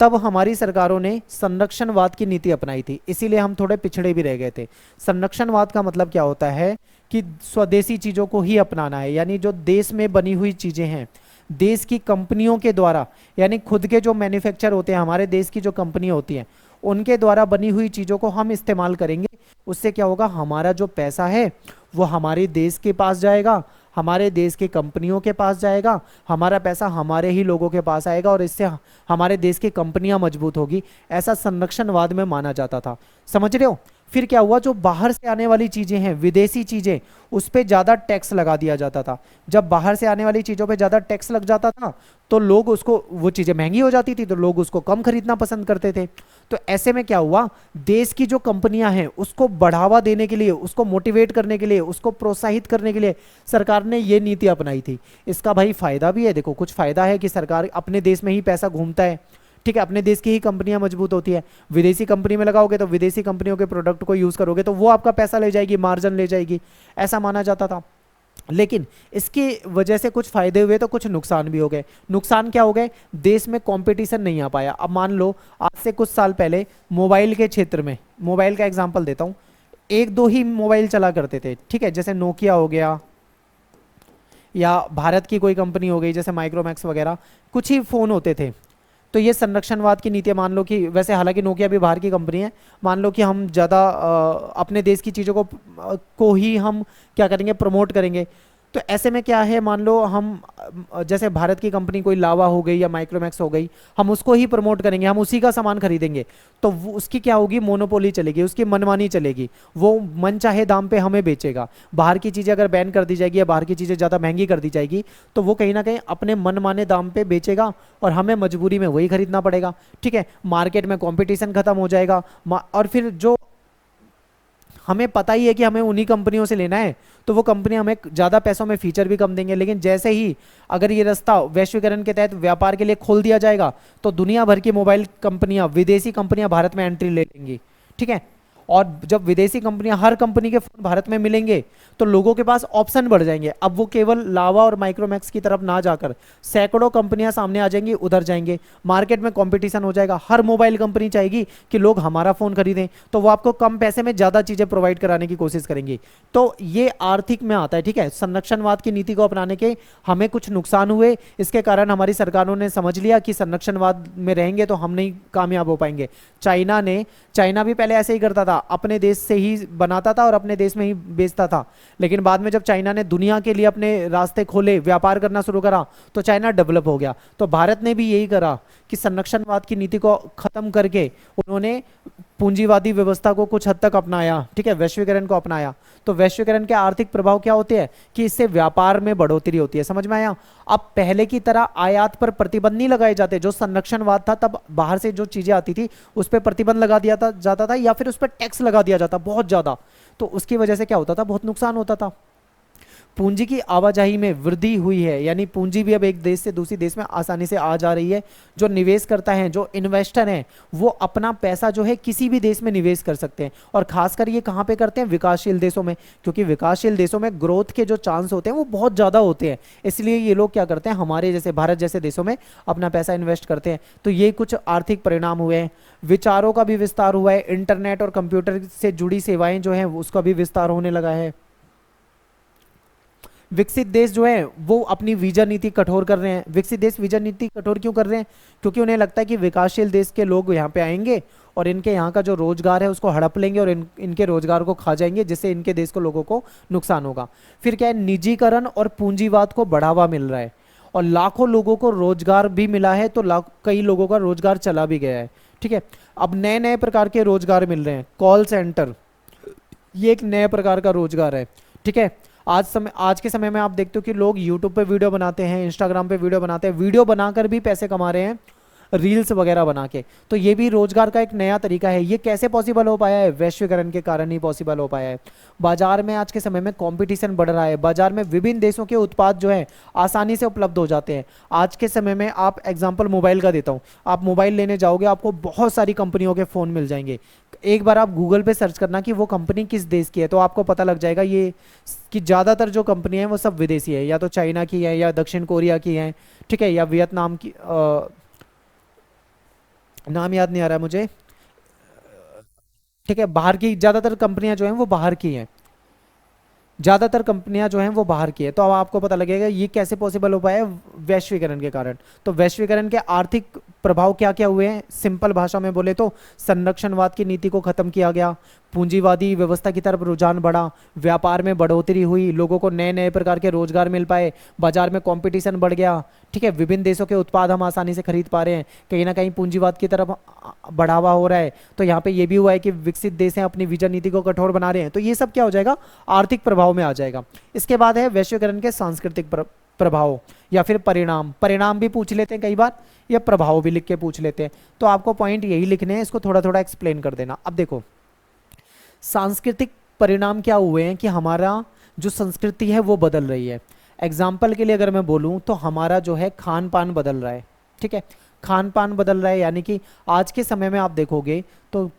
तब हमारी सरकारों ने संरक्षणवाद की नीति अपनाई थी, इसीलिए हम थोड़े पिछड़े भी रह गए थे। संरक्षणवाद का मतलब क्या होता है कि स्वदेशी चीज़ों को ही अपनाना है, यानी जो देश में बनी हुई चीज़ें हैं देश की कंपनियों के द्वारा, यानी खुद के जो मैन्युफैक्चर होते हैं हमारे देश की जो कंपनियां होती हैं उनके द्वारा बनी हुई चीज़ों को हम इस्तेमाल करेंगे। उससे क्या होगा, हमारा जो पैसा है वो हमारे देश के पास जाएगा, हमारे देश की कंपनियों के पास जाएगा, हमारा पैसा हमारे ही लोगों के पास आएगा और इससे हमारे देश की कंपनियां मजबूत होगी। ऐसा संरक्षणवाद में माना जाता था, समझ रहे हो। फिर क्या हुआ, जो बाहर से आने वाली चीज़ें हैं, विदेशी चीज़ें, उस पर ज़्यादा टैक्स लगा दिया जाता था। जब बाहर से आने वाली चीज़ों पे ज़्यादा टैक्स लग जाता था तो लोग उसको, वो चीज़ें महंगी हो जाती थी तो लोग उसको कम खरीदना पसंद करते थे। तो ऐसे में क्या हुआ, देश की जो कंपनियां हैं उसको बढ़ावा देने के लिए, उसको मोटिवेट करने के लिए, उसको प्रोत्साहित करने के लिए सरकार ने ये नीति अपनाई थी। इसका भाई फायदा भी है, देखो कुछ फायदा है कि सरकार अपने देश में ही पैसा घूमता है। ठीक है, अपने देश की ही कंपनियां मजबूत होती है। विदेशी कंपनी में लगाओगे तो विदेशी कंपनियों के प्रोडक्ट को यूज करोगे तो वो आपका पैसा ले जाएगी, मार्जिन ले जाएगी, ऐसा माना जाता था। लेकिन इसकी वजह से कुछ फायदे हुए तो कुछ नुकसान भी हो गए। नुकसान क्या हो गए, देश में कंपटीशन नहीं आ पाया। अब मान लो आज से कुछ साल पहले मोबाइल के क्षेत्र में, मोबाइल का एग्जांपल देता हूं, एक दो ही मोबाइल चला करते थे। ठीक है, जैसे नोकिया हो गया या भारत की कोई कंपनी हो गई जैसे माइक्रोमैक्स वगैरह, कुछ ही फोन होते थे। तो ये संरक्षणवाद की नीति, मान लो कि वैसे हालांकि नोकिया भी बाहर की कंपनी है, मान लो कि हम ज़्यादा अपने देश की चीज़ों को ही हम क्या करेंगे, प्रमोट करेंगे। तो ऐसे में क्या है, मान लो हम जैसे भारत की कंपनी कोई लावा हो गई या माइक्रोमैक्स हो गई, हम उसको ही प्रमोट करेंगे, हम उसी का सामान खरीदेंगे, तो उसकी क्या होगी, मोनोपोली चलेगी, उसकी मनमानी चलेगी, वो मन चाहे दाम पे हमें बेचेगा। बाहर की चीज़ें अगर बैन कर दी जाएगी या बाहर की चीज़ें ज़्यादा महंगी कर दी जाएगी तो वो कहीं ना कहीं अपने मनमाने दाम पे बेचेगा और हमें मजबूरी में वही खरीदना पड़ेगा। ठीक है, मार्केट में कॉम्पिटिशन खत्म हो जाएगा और फिर जो हमें पता ही है कि हमें उन्हीं कंपनियों से लेना है तो वो कंपनी हमें ज़्यादा पैसों में फीचर भी कम देंगे। लेकिन जैसे ही अगर ये रास्ता वैश्वीकरण के तहत व्यापार के लिए खोल दिया जाएगा तो दुनिया भर की मोबाइल कंपनियां, विदेशी कंपनियां भारत में एंट्री ले लेंगी। ठीक है, और जब विदेशी कंपनियां, हर कंपनी के फोन भारत में मिलेंगे तो लोगों के पास ऑप्शन बढ़ जाएंगे। अब वो केवल लावा और माइक्रोमैक्स की तरफ ना जाकर सैकड़ों कंपनियां सामने आ जाएंगी, उधर जाएंगे, मार्केट में कंपटीशन हो जाएगा। हर मोबाइल कंपनी चाहेगी कि लोग हमारा फोन खरीदें, तो वो आपको कम पैसे में ज्यादा चीजें प्रोवाइड कराने की कोशिश करेंगी। तो ये आर्थिक में आता है, ठीक है। संरक्षणवाद की नीति को अपनाने के हमें कुछ नुकसान हुए, इसके कारण हमारी सरकारों ने समझ लिया कि संरक्षणवाद में रहेंगे तो हम नहीं कामयाब हो पाएंगे। चाइना भी पहले ऐसे ही करता था, अपने देश से ही बनाता था और अपने देश में ही बेचता था। लेकिन बाद में जब चाइना ने दुनिया के लिए अपने रास्ते खोले, व्यापार करना शुरू करा, तो चाइना डेवलप हो गया। तो भारत ने भी यही करा कि संरक्षणवाद की नीति को खत्म करके उन्होंने पूंजीवादी व्यवस्था को कुछ हद तक अपनाया, ठीक है, वैश्वीकरण को अपनाया। तो वैश्वीकरण के आर्थिक प्रभाव क्या होते हैं कि इससे व्यापार में बढ़ोतरी होती है। समझ में आया? अब पहले की तरह आयात पर प्रतिबंध नहीं लगाए जाते। जो संरक्षणवाद था तब बाहर से जो चीजें आती थी उस पर प्रतिबंध लगा दिया जाता था, या फिर उस पर टैक्स लगा दिया जाता बहुत ज्यादा। तो उसकी वजह से क्या होता था, बहुत नुकसान होता था। पूंजी की आवाजाही में वृद्धि हुई है, यानी पूंजी भी अब एक देश से दूसरी देश में आसानी से आ जा रही है। जो निवेश करता है, जो इन्वेस्टर हैं, वो अपना पैसा जो है किसी भी देश में निवेश कर सकते हैं। और खासकर ये कहाँ पे करते हैं, विकासशील देशों में, क्योंकि विकासशील देशों में ग्रोथ के जो चांस होते हैं वो बहुत ज़्यादा होते हैं। इसलिए ये लोग क्या करते हैं, हमारे जैसे भारत जैसे देशों में अपना पैसा इन्वेस्ट करते हैं। तो ये कुछ आर्थिक परिणाम हुए हैं। विचारों का भी विस्तार हुआ है, इंटरनेट और कंप्यूटर से जुड़ी सेवाएं जो हैं उसका भी विस्तार होने लगा है। विकसित देश जो है वो अपनी वीजा नीति कठोर कर रहे हैं। विकसित देश वीजा नीति कठोर क्यों कर रहे हैं? क्योंकि उन्हें लगता है कि विकासशील देश के लोग यहाँ पे आएंगे और इनके यहाँ का जो रोजगार है उसको हड़प लेंगे और इनके रोजगार को खा जाएंगे, जिससे इनके देश को लोगों को नुकसान होगा। फिर क्या है, निजीकरण और पूंजीवाद को बढ़ावा मिल रहा है और लाखों लोगों को रोजगार भी मिला है, तो कई लोगों का रोजगार चला भी गया है, ठीक है। अब नए नए प्रकार के रोजगार मिल रहे हैं। कॉल सेंटर, ये एक नए प्रकार का रोजगार है, ठीक है। आज के समय में आप देखते हो कि लोग यूट्यूब पे वीडियो बनाते हैं, इंस्टाग्राम पे वीडियो बनाते हैं, वीडियो बनाकर भी पैसे कमा रहे हैं, रील्स वगैरह बना के। तो ये भी रोजगार का एक नया तरीका है। ये कैसे पॉसिबल हो पाया है? वैश्वीकरण के कारण ही पॉसिबल हो पाया है। बाजार में आज के समय में कंपटीशन बढ़ रहा है। बाजार में विभिन्न देशों के उत्पाद जो है आसानी से उपलब्ध हो जाते हैं। आज के समय में आप एग्जाम्पल मोबाइल का देता हूँ, आप मोबाइल लेने जाओगे आपको बहुत सारी कंपनियों के फ़ोन मिल जाएंगे। एक बार आप गूगल पे सर्च करना कि वो कंपनी किस देश की है, तो आपको पता लग जाएगा ये कि ज़्यादातर जो कंपनियां हैं वो सब विदेशी है, या तो चाइना की है, या दक्षिण कोरिया की हैं, ठीक है, या वियतनाम की। नाम याद नहीं आ रहा है मुझे, ठीक है। बाहर की ज़्यादातर कंपनियां जो हैं वो बाहर की हैं, ज़्यादातर कंपनियां जो हैं वो बाहर की है। तो अब आपको पता लगेगा ये कैसे पॉसिबल हो पाया है, वैश्वीकरण के कारण। तो वैश्वीकरण के आर्थिक प्रभाव क्या क्या हुए हैं, सिंपल भाषा में बोले तो संरक्षणवाद की नीति को खत्म किया गया, पूंजीवादी व्यवस्था की तरफ रुझान बढ़ा, व्यापार में बढ़ोतरी हुई, लोगों को नए नए प्रकार के रोजगार मिल पाए, बाजार में कंपटीशन बढ़ गया, ठीक है। विभिन्न देशों के उत्पाद हम आसानी से खरीद पा रहे हैं, कहीं ना कहीं पूंजीवाद की तरफ बढ़ावा हो रहा है। तो यहाँ पे ये भी हुआ है कि विकसित देश हैं अपनी वीजा नीति को कठोर बना रहे हैं। तो ये सब क्या हो जाएगा, आर्थिक प्रभाव में आ जाएगा। इसके बाद है वैश्वीकरण के सांस्कृतिक प्रभाव या फिर परिणाम। परिणाम भी पूछ लेते हैं कई बार, या प्रभाव भी लिख के पूछ लेते हैं। तो आपको पॉइंट यही लिखने हैं, इसको थोड़ा थोड़ा एक्सप्लेन कर देना। अब देखो, सांस्कृतिक परिणाम क्या हुए हैं कि हमारा जो संस्कृति है वो बदल रही है। एग्जाम्पल के लिए अगर मैं बोलूं तो हमारा जो है खान पान बदल रहा है, ठीक है। खान पान बदल रहा है, यानी कि आज के समय में आप देखोगे तो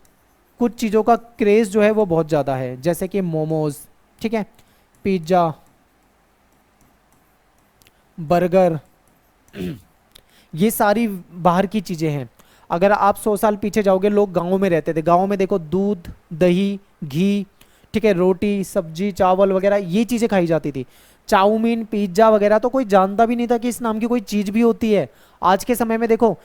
कुछ चीज़ों का क्रेज़ जो है वो बहुत ज़्यादा है, जैसे कि मोमोज, ठीक है, पिज्ज़ा, बर्गर, ये सारी बाहर की चीज़ें हैं। अगर आप 100 साल पीछे जाओगे, लोग गाँव में रहते थे, गाँव में देखो दूध, दही, घी, ठीक है, रोटी, सब्जी, चावल वगैरह ये चीज़ें खाई जाती थी। चाउमीन, पिज्ज़ा वगैरह तो कोई जानता भी नहीं था कि इस नाम की कोई चीज़ भी होती है। आज के समय में देखो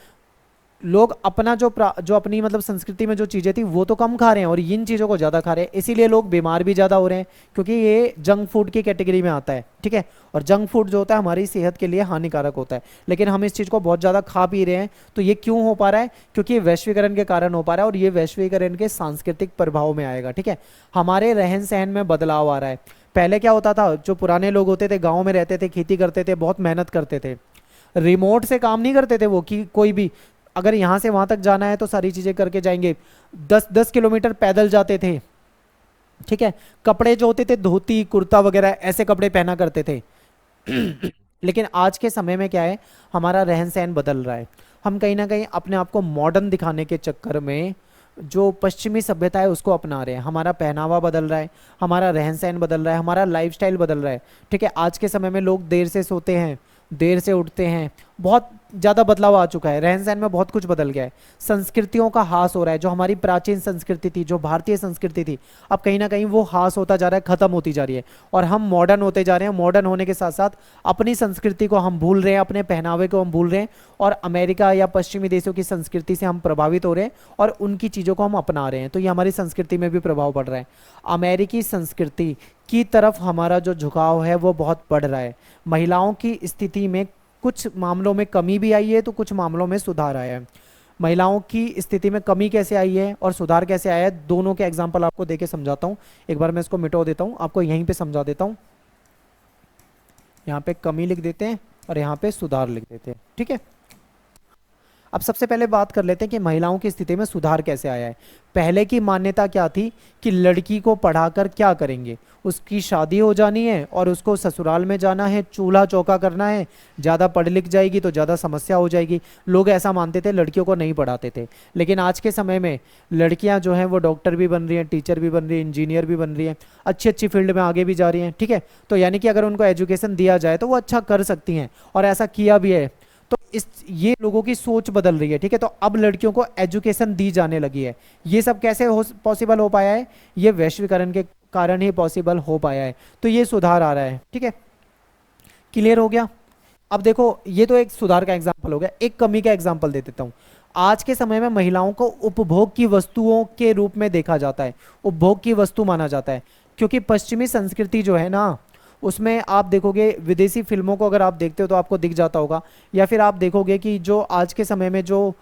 लोग अपना जो अपनी मतलब संस्कृति में जो चीज़ें थी वो तो कम खा रहे हैं और इन चीज़ों को ज़्यादा खा रहे हैं, इसीलिए लोग बीमार भी ज़्यादा हो रहे हैं, क्योंकि ये जंक फूड की कैटेगरी में आता है, ठीक है। और जंक फूड जो होता है हमारी सेहत के लिए हानिकारक होता है, लेकिन हम इस चीज़ को बहुत ज़्यादा खा पी रहे हैं। तो ये क्यों हो पा रहा है? क्योंकि ये वैश्वीकरण के कारण हो पा रहा है, और ये वैश्वीकरण के सांस्कृतिक प्रभाव में आएगा, ठीक है। हमारे रहन सहन में बदलाव आ रहा है। पहले क्या होता था, जो पुराने लोग होते थे गाँव में रहते थे, खेती करते थे, बहुत मेहनत करते थे, रिमोट से काम नहीं करते थे वो, कि कोई भी अगर यहाँ से वहाँ तक जाना है तो सारी चीज़ें करके जाएंगे, 10-10 किलोमीटर पैदल जाते थे, ठीक है। कपड़े जो होते थे धोती कुर्ता वगैरह ऐसे कपड़े पहना करते थे। लेकिन आज के समय में क्या है, हमारा रहन सहन बदल रहा है। हम कहीं ना कहीं अपने आप को मॉडर्न दिखाने के चक्कर में जो पश्चिमी सभ्यता है उसको अपना रहे हैं। हमारा पहनावा बदल रहा है, हमारा रहन सहन बदल रहा है, हमारा लाइफस्टाइल बदल रहा है। ठीक है, आज के समय में लोग देर से सोते हैं, देर से उठते हैं, बहुत ज़्यादा बदलाव आ चुका है, रहन सहन में बहुत कुछ बदल गया है, संस्कृतियों का ह्रास हो रहा है। जो हमारी प्राचीन संस्कृति थी, जो भारतीय संस्कृति थी, अब कहीं ना कहीं वो ह्रास होता जा रहा है, ख़त्म होती जा रही है, और हम मॉडर्न होते जा रहे हैं। मॉडर्न होने के साथ साथ अपनी संस्कृति को हम भूल रहे हैं, अपने पहनावे को हम भूल रहे हैं, और अमेरिका या पश्चिमी देशों की संस्कृति से हम प्रभावित हो रहे हैं और उनकी चीज़ों को हम अपना रहे हैं। तो ये हमारी संस्कृति में भी प्रभाव पड़ रहा है। अमेरिकी संस्कृति की तरफ हमारा जो झुकाव है वो बहुत बढ़ रहा है। महिलाओं की स्थिति में कुछ मामलों में कमी भी आई है, तो कुछ मामलों में सुधार आया है। महिलाओं की स्थिति में कमी कैसे आई है और सुधार कैसे आया है, दोनों के एग्जाम्पल आपको देके समझाता हूँ। एक बार मैं इसको मिटो देता हूँ, आपको यहीं पे समझा देता हूँ। यहाँ पे कमी लिख देते हैं और यहाँ पे सुधार लिख देते हैं। ठीक है, अब सबसे पहले बात कर लेते हैं कि महिलाओं की स्थिति में सुधार कैसे आया है। पहले की मान्यता क्या थी कि लड़की को पढ़ाकर क्या करेंगे, उसकी शादी हो जानी है और उसको ससुराल में जाना है, चूल्हा चौका करना है, ज़्यादा पढ़ लिख जाएगी तो ज़्यादा समस्या हो जाएगी। लोग ऐसा मानते थे, लड़कियों को नहीं पढ़ाते थे। लेकिन आज के समय में लड़कियां जो हैं वो डॉक्टर भी बन रही हैं, टीचर भी बन रही हैं, इंजीनियर भी बन रही हैं, अच्छी अच्छी फील्ड में आगे भी जा रही हैं। ठीक है, तो यानी कि अगर उनको एजुकेशन दिया जाए तो वो अच्छा कर सकती हैं, और ऐसा किया भी है। तो ये लोगों की सोच बदल रही है। ठीक है, तो अब लड़कियों को एजुकेशन दी जाने लगी है। ये सब कैसे पॉसिबल हो पाया है, ये वैश्वीकरण के कारण ही पॉसिबल हो पाया है। तो ये सुधार आ रहा है। ठीक है, क्लियर हो गया। अब देखो, ये तो एक सुधार का एग्जाम्पल हो गया, एक कमी का एग्जाम्पल दे देता हूँ। आज के समय में महिलाओं को उपभोग की वस्तुओं के रूप में देखा जाता है, उपभोग की वस्तु माना जाता है, क्योंकि पश्चिमी संस्कृति जो है ना, उसमें आप देखोगे विदेशी फिल्मों को अगर आप देखते हो तो आपको दिख जाता होगा, या फिर आप देखोगे कि जो आज के समय में जो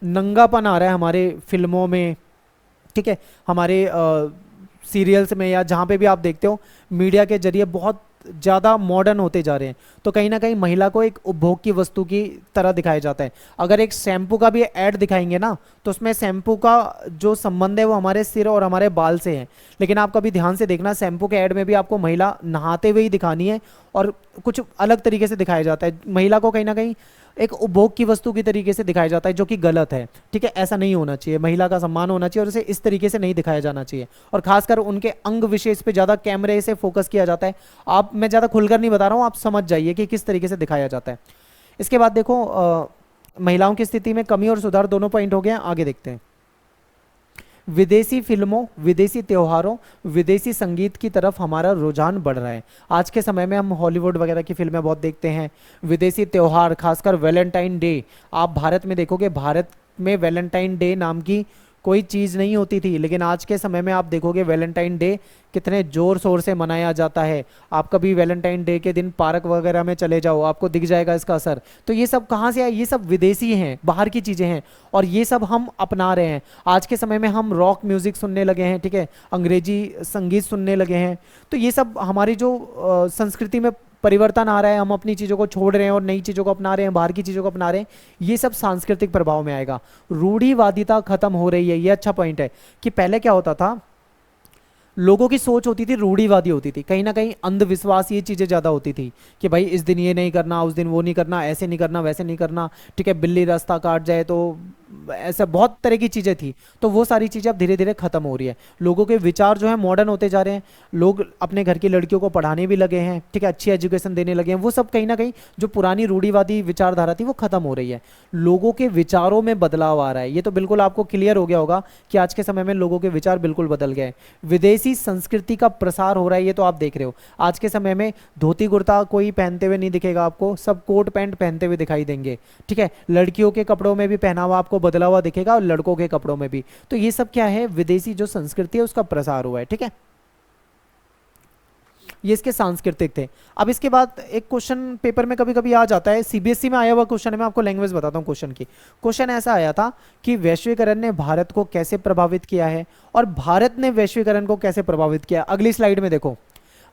नंगापन आ रहा है हमारे फिल्मों में, ठीक है, हमारे सीरियल्स में, या जहाँ पे भी आप देखते हो मीडिया के जरिए बहुत ज़्यादा मॉडर्न होते जा रहे हैं। तो कहीं ना कहीं महिला को एक उपभोग की वस्तु की तरह दिखाया जाता है। अगर एक शैम्पू का भी ऐड दिखाएंगे ना, तो उसमें शैम्पू का जो संबंध है वो हमारे सिर और हमारे बाल से है। लेकिन आप कभी ध्यान से देखना, शैम्पू के ऐड में भी आपको महिला नहाते हुए ही दिखानी है, और कुछ अलग तरीके से दिखाया जाता है। महिला को कहीं ना कहीं एक उपभोग की वस्तु की तरीके से दिखाया जाता है, जो कि गलत है। ठीक है, ऐसा नहीं होना चाहिए, महिला का सम्मान होना चाहिए और उसे इस तरीके से नहीं दिखाया जाना चाहिए। और खासकर उनके अंग विशेष पे ज़्यादा कैमरे से फोकस किया जाता है। आप, मैं ज़्यादा खुलकर नहीं बता रहा हूँ, आप समझ जाइए कि किस तरीके से दिखाया जाता है। इसके बाद देखो, महिलाओं की स्थिति में कमी और सुधार दोनों पॉइंट हो गए हैं। आगे देखते हैं। विदेशी फिल्मों, विदेशी त्योहारों, विदेशी संगीत की तरफ हमारा रुझान बढ़ रहा है। आज के समय में हम हॉलीवुड वगैरह की फिल्में बहुत देखते हैं। विदेशी त्योहार, खासकर वैलेंटाइन डे, आप भारत में देखोगे, भारत में वैलेंटाइन डे नाम की कोई चीज़ नहीं होती थी, लेकिन आज के समय में आप देखोगे वैलेंटाइन डे कितने ज़ोर शोर से मनाया जाता है। आप कभी वैलेंटाइन डे के दिन पार्क वगैरह में चले जाओ, आपको दिख जाएगा इसका असर। तो ये सब कहाँ से आए, ये सब विदेशी हैं, बाहर की चीज़ें हैं, और ये सब हम अपना रहे हैं। आज के समय में हम रॉक म्यूज़िक सुनने लगे हैं, ठीक है, अंग्रेजी संगीत सुनने लगे हैं। तो ये सब हमारी जो संस्कृति में परिवर्तन आ रहा है, हम अपनी चीज़ों को छोड़ रहे हैं और नई चीज़ों को अपना रहे हैं, बाहर की चीज़ों को अपना रहे हैं। ये सब सांस्कृतिक प्रभाव में आएगा। रूढ़िवादिता खत्म हो रही है, ये अच्छा पॉइंट है कि पहले क्या होता था, लोगों की सोच होती थी रूढ़िवादी होती थी, कहीं ना कहीं अंधविश्वास, ये चीज़ें ज़्यादा होती थी कि भाई इस दिन ये नहीं करना, उस दिन वो नहीं करना, ऐसे नहीं करना, वैसे नहीं करना। ठीक है, बिल्ली रास्ता काट जाए तो ऐसा बहुत तरह की चीज़ें थी। तो वो सारी चीज़ें अब धीरे धीरे खत्म हो रही है। लोगों के विचार जो है मॉडर्न होते जा रहे हैं। लोग अपने घर की लड़कियों को पढ़ाने भी लगे हैं, ठीक है, अच्छी एजुकेशन देने लगे हैं। वो सब कहीं ना कहीं जो पुरानी रूढ़िवादी विचारधारा थी वो खत्म हो रही है। लोगों के विचारों में बदलाव आ रहा है। ये तो बिल्कुल आपको क्लियर हो गया होगा कि आज के समय में लोगों के विचार बिल्कुल बदल गए। विदेशी संस्कृति का प्रसार हो रहा है, ये तो आप देख रहे हो। आज के समय में धोती कुर्ता कोई पहनते हुए नहीं दिखेगा आपको, सब कोट पैंट पहनते हुए दिखाई देंगे। ठीक है, लड़कियों के कपड़ों में भी पहनावा आपको बदला हुआ दिखेगा और लड़कों के कपड़ों में भी। तो ये सब क्या है, विदेशी जो संस्कृति है उसका प्रसार हुआ है। ठीक है, ये इसके सांस्कृतिक थे। अब इसके बाद एक क्वेश्चन पेपर में कभी कभी आ जाता है, सीबीएसई में आया हुआ क्वेश्चन है, मैं आपको लैंग्वेज बताता हूँ क्वेश्चन की। क्वेश्चन ऐसा आया था कि वैश्वीकरण ने भारत को कैसे प्रभावित किया है और भारत ने वैश्वीकरण को कैसे प्रभावित किया। अगली स्लाइड में देखो,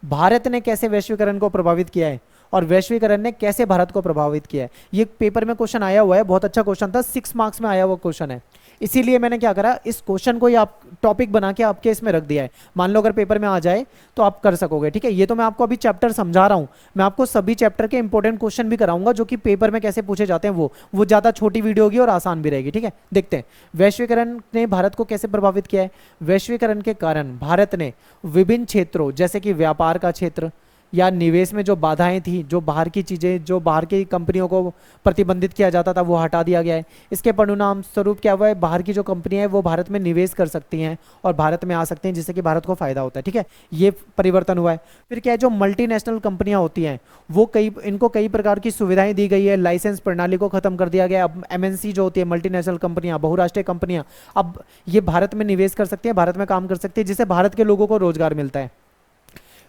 भारत ने कैसे वैश्वीकरण को प्रभावित किया है और वैश्वीकरण ने कैसे भारत को प्रभावित किया है। ये पेपर में क्वेश्चन आया हुआ है, बहुत अच्छा क्वेश्चन था, 6 मार्क्स में आया हुआ क्वेश्चन है। इसीलिए मैंने क्या करा, इस क्वेश्चन को ही आप टॉपिक बना के आपके इसमें रख दिया है। मान लो अगर पेपर में आ जाए तो आप कर सकोगे, ठीक है। ये तो मैं आपको अभी चैप्टर समझा रहा हूँ, मैं आपको सभी चैप्टर के इंपॉर्टेंट क्वेश्चन भी कराऊंगा जो कि पेपर में कैसे पूछे जाते हैं। वो ज़्यादा छोटी वीडियो होगी और आसान भी रहेगी, ठीक है। देखते हैं वैश्वीकरण ने भारत को कैसे प्रभावित किया है। वैश्वीकरण के कारण भारत ने विभिन्न क्षेत्रों जैसे कि व्यापार का क्षेत्र या निवेश में जो बाधाएं थी, जो बाहर की चीज़ें, जो बाहर की कंपनियों को प्रतिबंधित किया जाता था, वो हटा दिया गया है। इसके परिणाम स्वरूप क्या हुआ है, बाहर की जो कंपनियां हैं वो भारत में निवेश कर सकती हैं और भारत में आ सकती हैं, जिससे कि भारत को फायदा होता है, ठीक है। ये परिवर्तन हुआ है। फिर क्या है, जो मल्टीनेशनल कंपनियां होती हैं वो इनको कई प्रकार की सुविधाएं दी गई है, लाइसेंस प्रणाली को खत्म कर दिया गया। अब MNC जो होती है, मल्टीनेशनल कंपनियां, बहुराष्ट्रीय कंपनियां, अब ये भारत में निवेश कर सकती हैं, भारत में काम कर सकती है, जिससे भारत के लोगों को रोजगार मिलता है।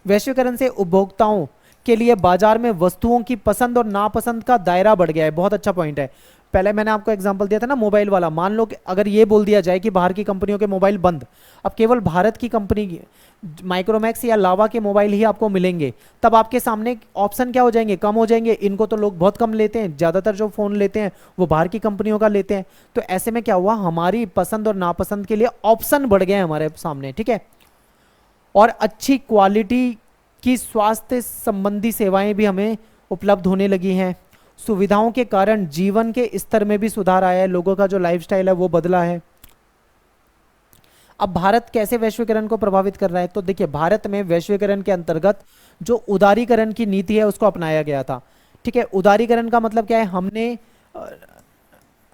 वैश्वीकरण से उपभोक्ताओं के लिए बाजार में वस्तुओं की पसंद और नापसंद का दायरा बढ़ गया है। बहुत अच्छा पॉइंट है। पहले मैंने आपको एग्जांपल दिया था ना मोबाइल वाला, मान लो कि अगर ये बोल दिया जाए कि बाहर की कंपनियों के मोबाइल बंद, अब केवल भारत की कंपनी माइक्रोमैक्स या लावा के मोबाइल ही आपको मिलेंगे, तब आपके सामने ऑप्शन क्या हो जाएंगे, कम हो जाएंगे। इनको तो लोग बहुत कम लेते हैं, ज़्यादातर जो फ़ोन लेते हैं वो बाहर की कंपनियों का लेते हैं। तो ऐसे में क्या हुआ, हमारी पसंद और नापसंद के लिए ऑप्शन बढ़ गए हमारे सामने, ठीक है। और अच्छी क्वालिटी की स्वास्थ्य संबंधी सेवाएं भी हमें उपलब्ध होने लगी हैं। सुविधाओं के कारण जीवन के स्तर में भी सुधार आया है, लोगों का जो लाइफस्टाइल है वो बदला है। अब भारत कैसे वैश्वीकरण को प्रभावित कर रहा है, तो देखिए भारत में वैश्वीकरण के अंतर्गत जो उदारीकरण की नीति है उसको अपनाया गया था, ठीक है। उदारीकरण का मतलब क्या है, हमने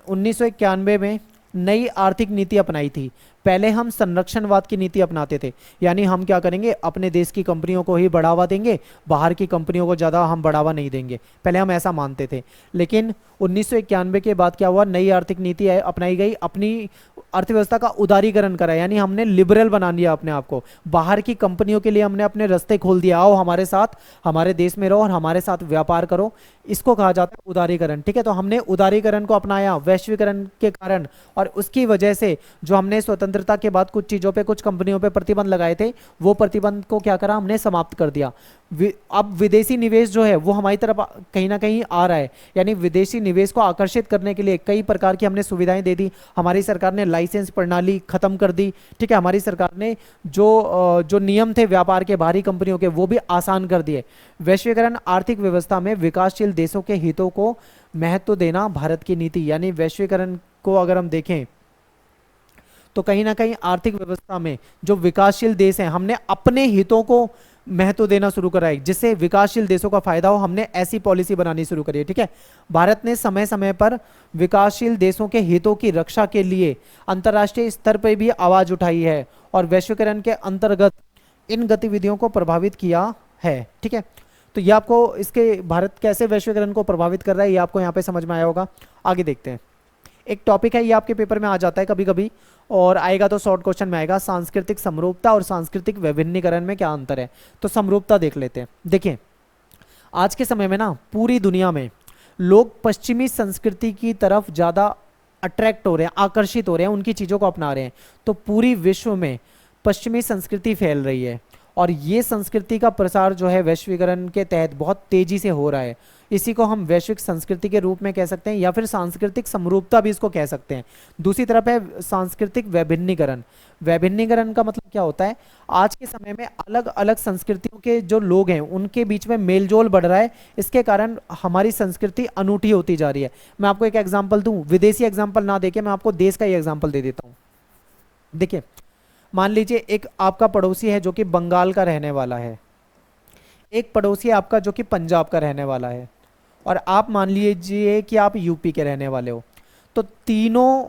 1991 में नई आर्थिक नीति अपनाई थी। पहले हम संरक्षणवाद की नीति अपनाते थे, यानी हम क्या करेंगे, अपने देश की कंपनियों को ही बढ़ावा देंगे, बाहर की कंपनियों को ज़्यादा हम बढ़ावा नहीं देंगे, पहले हम ऐसा मानते थे। लेकिन 1991 के बाद क्या हुआ, नई आर्थिक नीति अपनाई गई, अपनी अर्थव्यवस्था का उदारीकरण करा, यानी हमने लिबरल बना लिया अपने आप को। बाहर की कंपनियों के लिए हमने अपने रास्ते खोल दिया, आओ हमारे साथ, हमारे देश में रहो और हमारे साथ व्यापार करो, इसको कहा जाता है उदारीकरण, ठीक है। तो हमने उदारीकरण को अपनाया वैश्वीकरण के कारण, और उसकी वजह से जो हमने स्वतंत्रता के बाद कुछ चीज़ों पे, कुछ कंपनियों पे प्रतिबंध लगाए थे, वो प्रतिबंध को क्या करा, हमने समाप्त कर दिया। अब विदेशी निवेश जो है वो हमारी तरफ कहीं ना कहीं आ रहा है, यानी विदेशी निवेश को आकर्षित करने के लिए कई प्रकार की हमने सुविधाएं दे दी। हमारी सरकार ने लाइसेंस प्रणाली खत्म कर दी, ठीक है। हमारी सरकार ने जो नियम थे व्यापार के बाहरी कंपनियों के वो भी आसान कर दिए। वैश्वीकरण आर्थिक व्यवस्था में विकासशील देशों के हितों को महत्व देना भारत की नीति, यानी वैश्वीकरण को अगर हम देखें तो कहीं ना कहीं आर्थिक व्यवस्था में जो विकासशील देश हैं, हमने अपने हितों को महत्व देना शुरू करा है, जिससे विकासशील देशों का फायदा हो, हमने ऐसी पॉलिसी बनानी शुरू करी है, ठीक है। भारत ने समय समय पर विकासशील देशों के हितों की रक्षा के लिए अंतर्राष्ट्रीय स्तर पर भी आवाज उठाई है और वैश्वीकरण के अंतर्गत इन गतिविधियों को प्रभावित किया है, ठीक है। तो ये आपको इसके भारत कैसे वैश्वीकरण को प्रभावित कर रहा है ये आपको यहाँ पे समझ में आया होगा। आगे देखते हैं, एक टॉपिक है, ये आपके पेपर में आ जाता है कभी कभी और आएगा तो शॉर्ट क्वेश्चन में आएगा, सांस्कृतिक समरूपता और सांस्कृतिक विभिन्नीकरण में क्या अंतर है। तो समरूपता देख लेते हैं। देखिए आज के समय में ना पूरी दुनिया में लोग पश्चिमी संस्कृति की तरफ ज़्यादा अट्रैक्ट हो रहे हैं, आकर्षित हो रहे हैं, उनकी चीज़ों को अपना रहे हैं। तो पूरी विश्व में पश्चिमी संस्कृति फैल रही है और ये संस्कृति का प्रसार जो है वैश्वीकरण के तहत बहुत तेजी से हो रहा है। इसी को हम वैश्विक संस्कृति के रूप में कह सकते हैं या फिर सांस्कृतिक समरूपता भी इसको कह सकते हैं। दूसरी तरफ है सांस्कृतिक वैभिन्नीकरण। वैभिन्नीकरण का मतलब क्या होता है, आज के समय में अलग अलग संस्कृतियों के जो लोग हैं उनके बीच में मेलजोल बढ़ रहा है, इसके कारण हमारी संस्कृति अनूठी होती जा रही है। मैं आपको एक एग्जाम्पल दूं, विदेशी एग्जाम्पल ना देके मैं आपको देश का ही एग्जाम्पल दे देता हूँ। देखिए मान लीजिए एक आपका पड़ोसी है जो कि बंगाल का रहने वाला है, एक पड़ोसी है आपका जो कि पंजाब का रहने वाला है, और आप मान लीजिए कि आप यूपी के रहने वाले हो। तो तीनों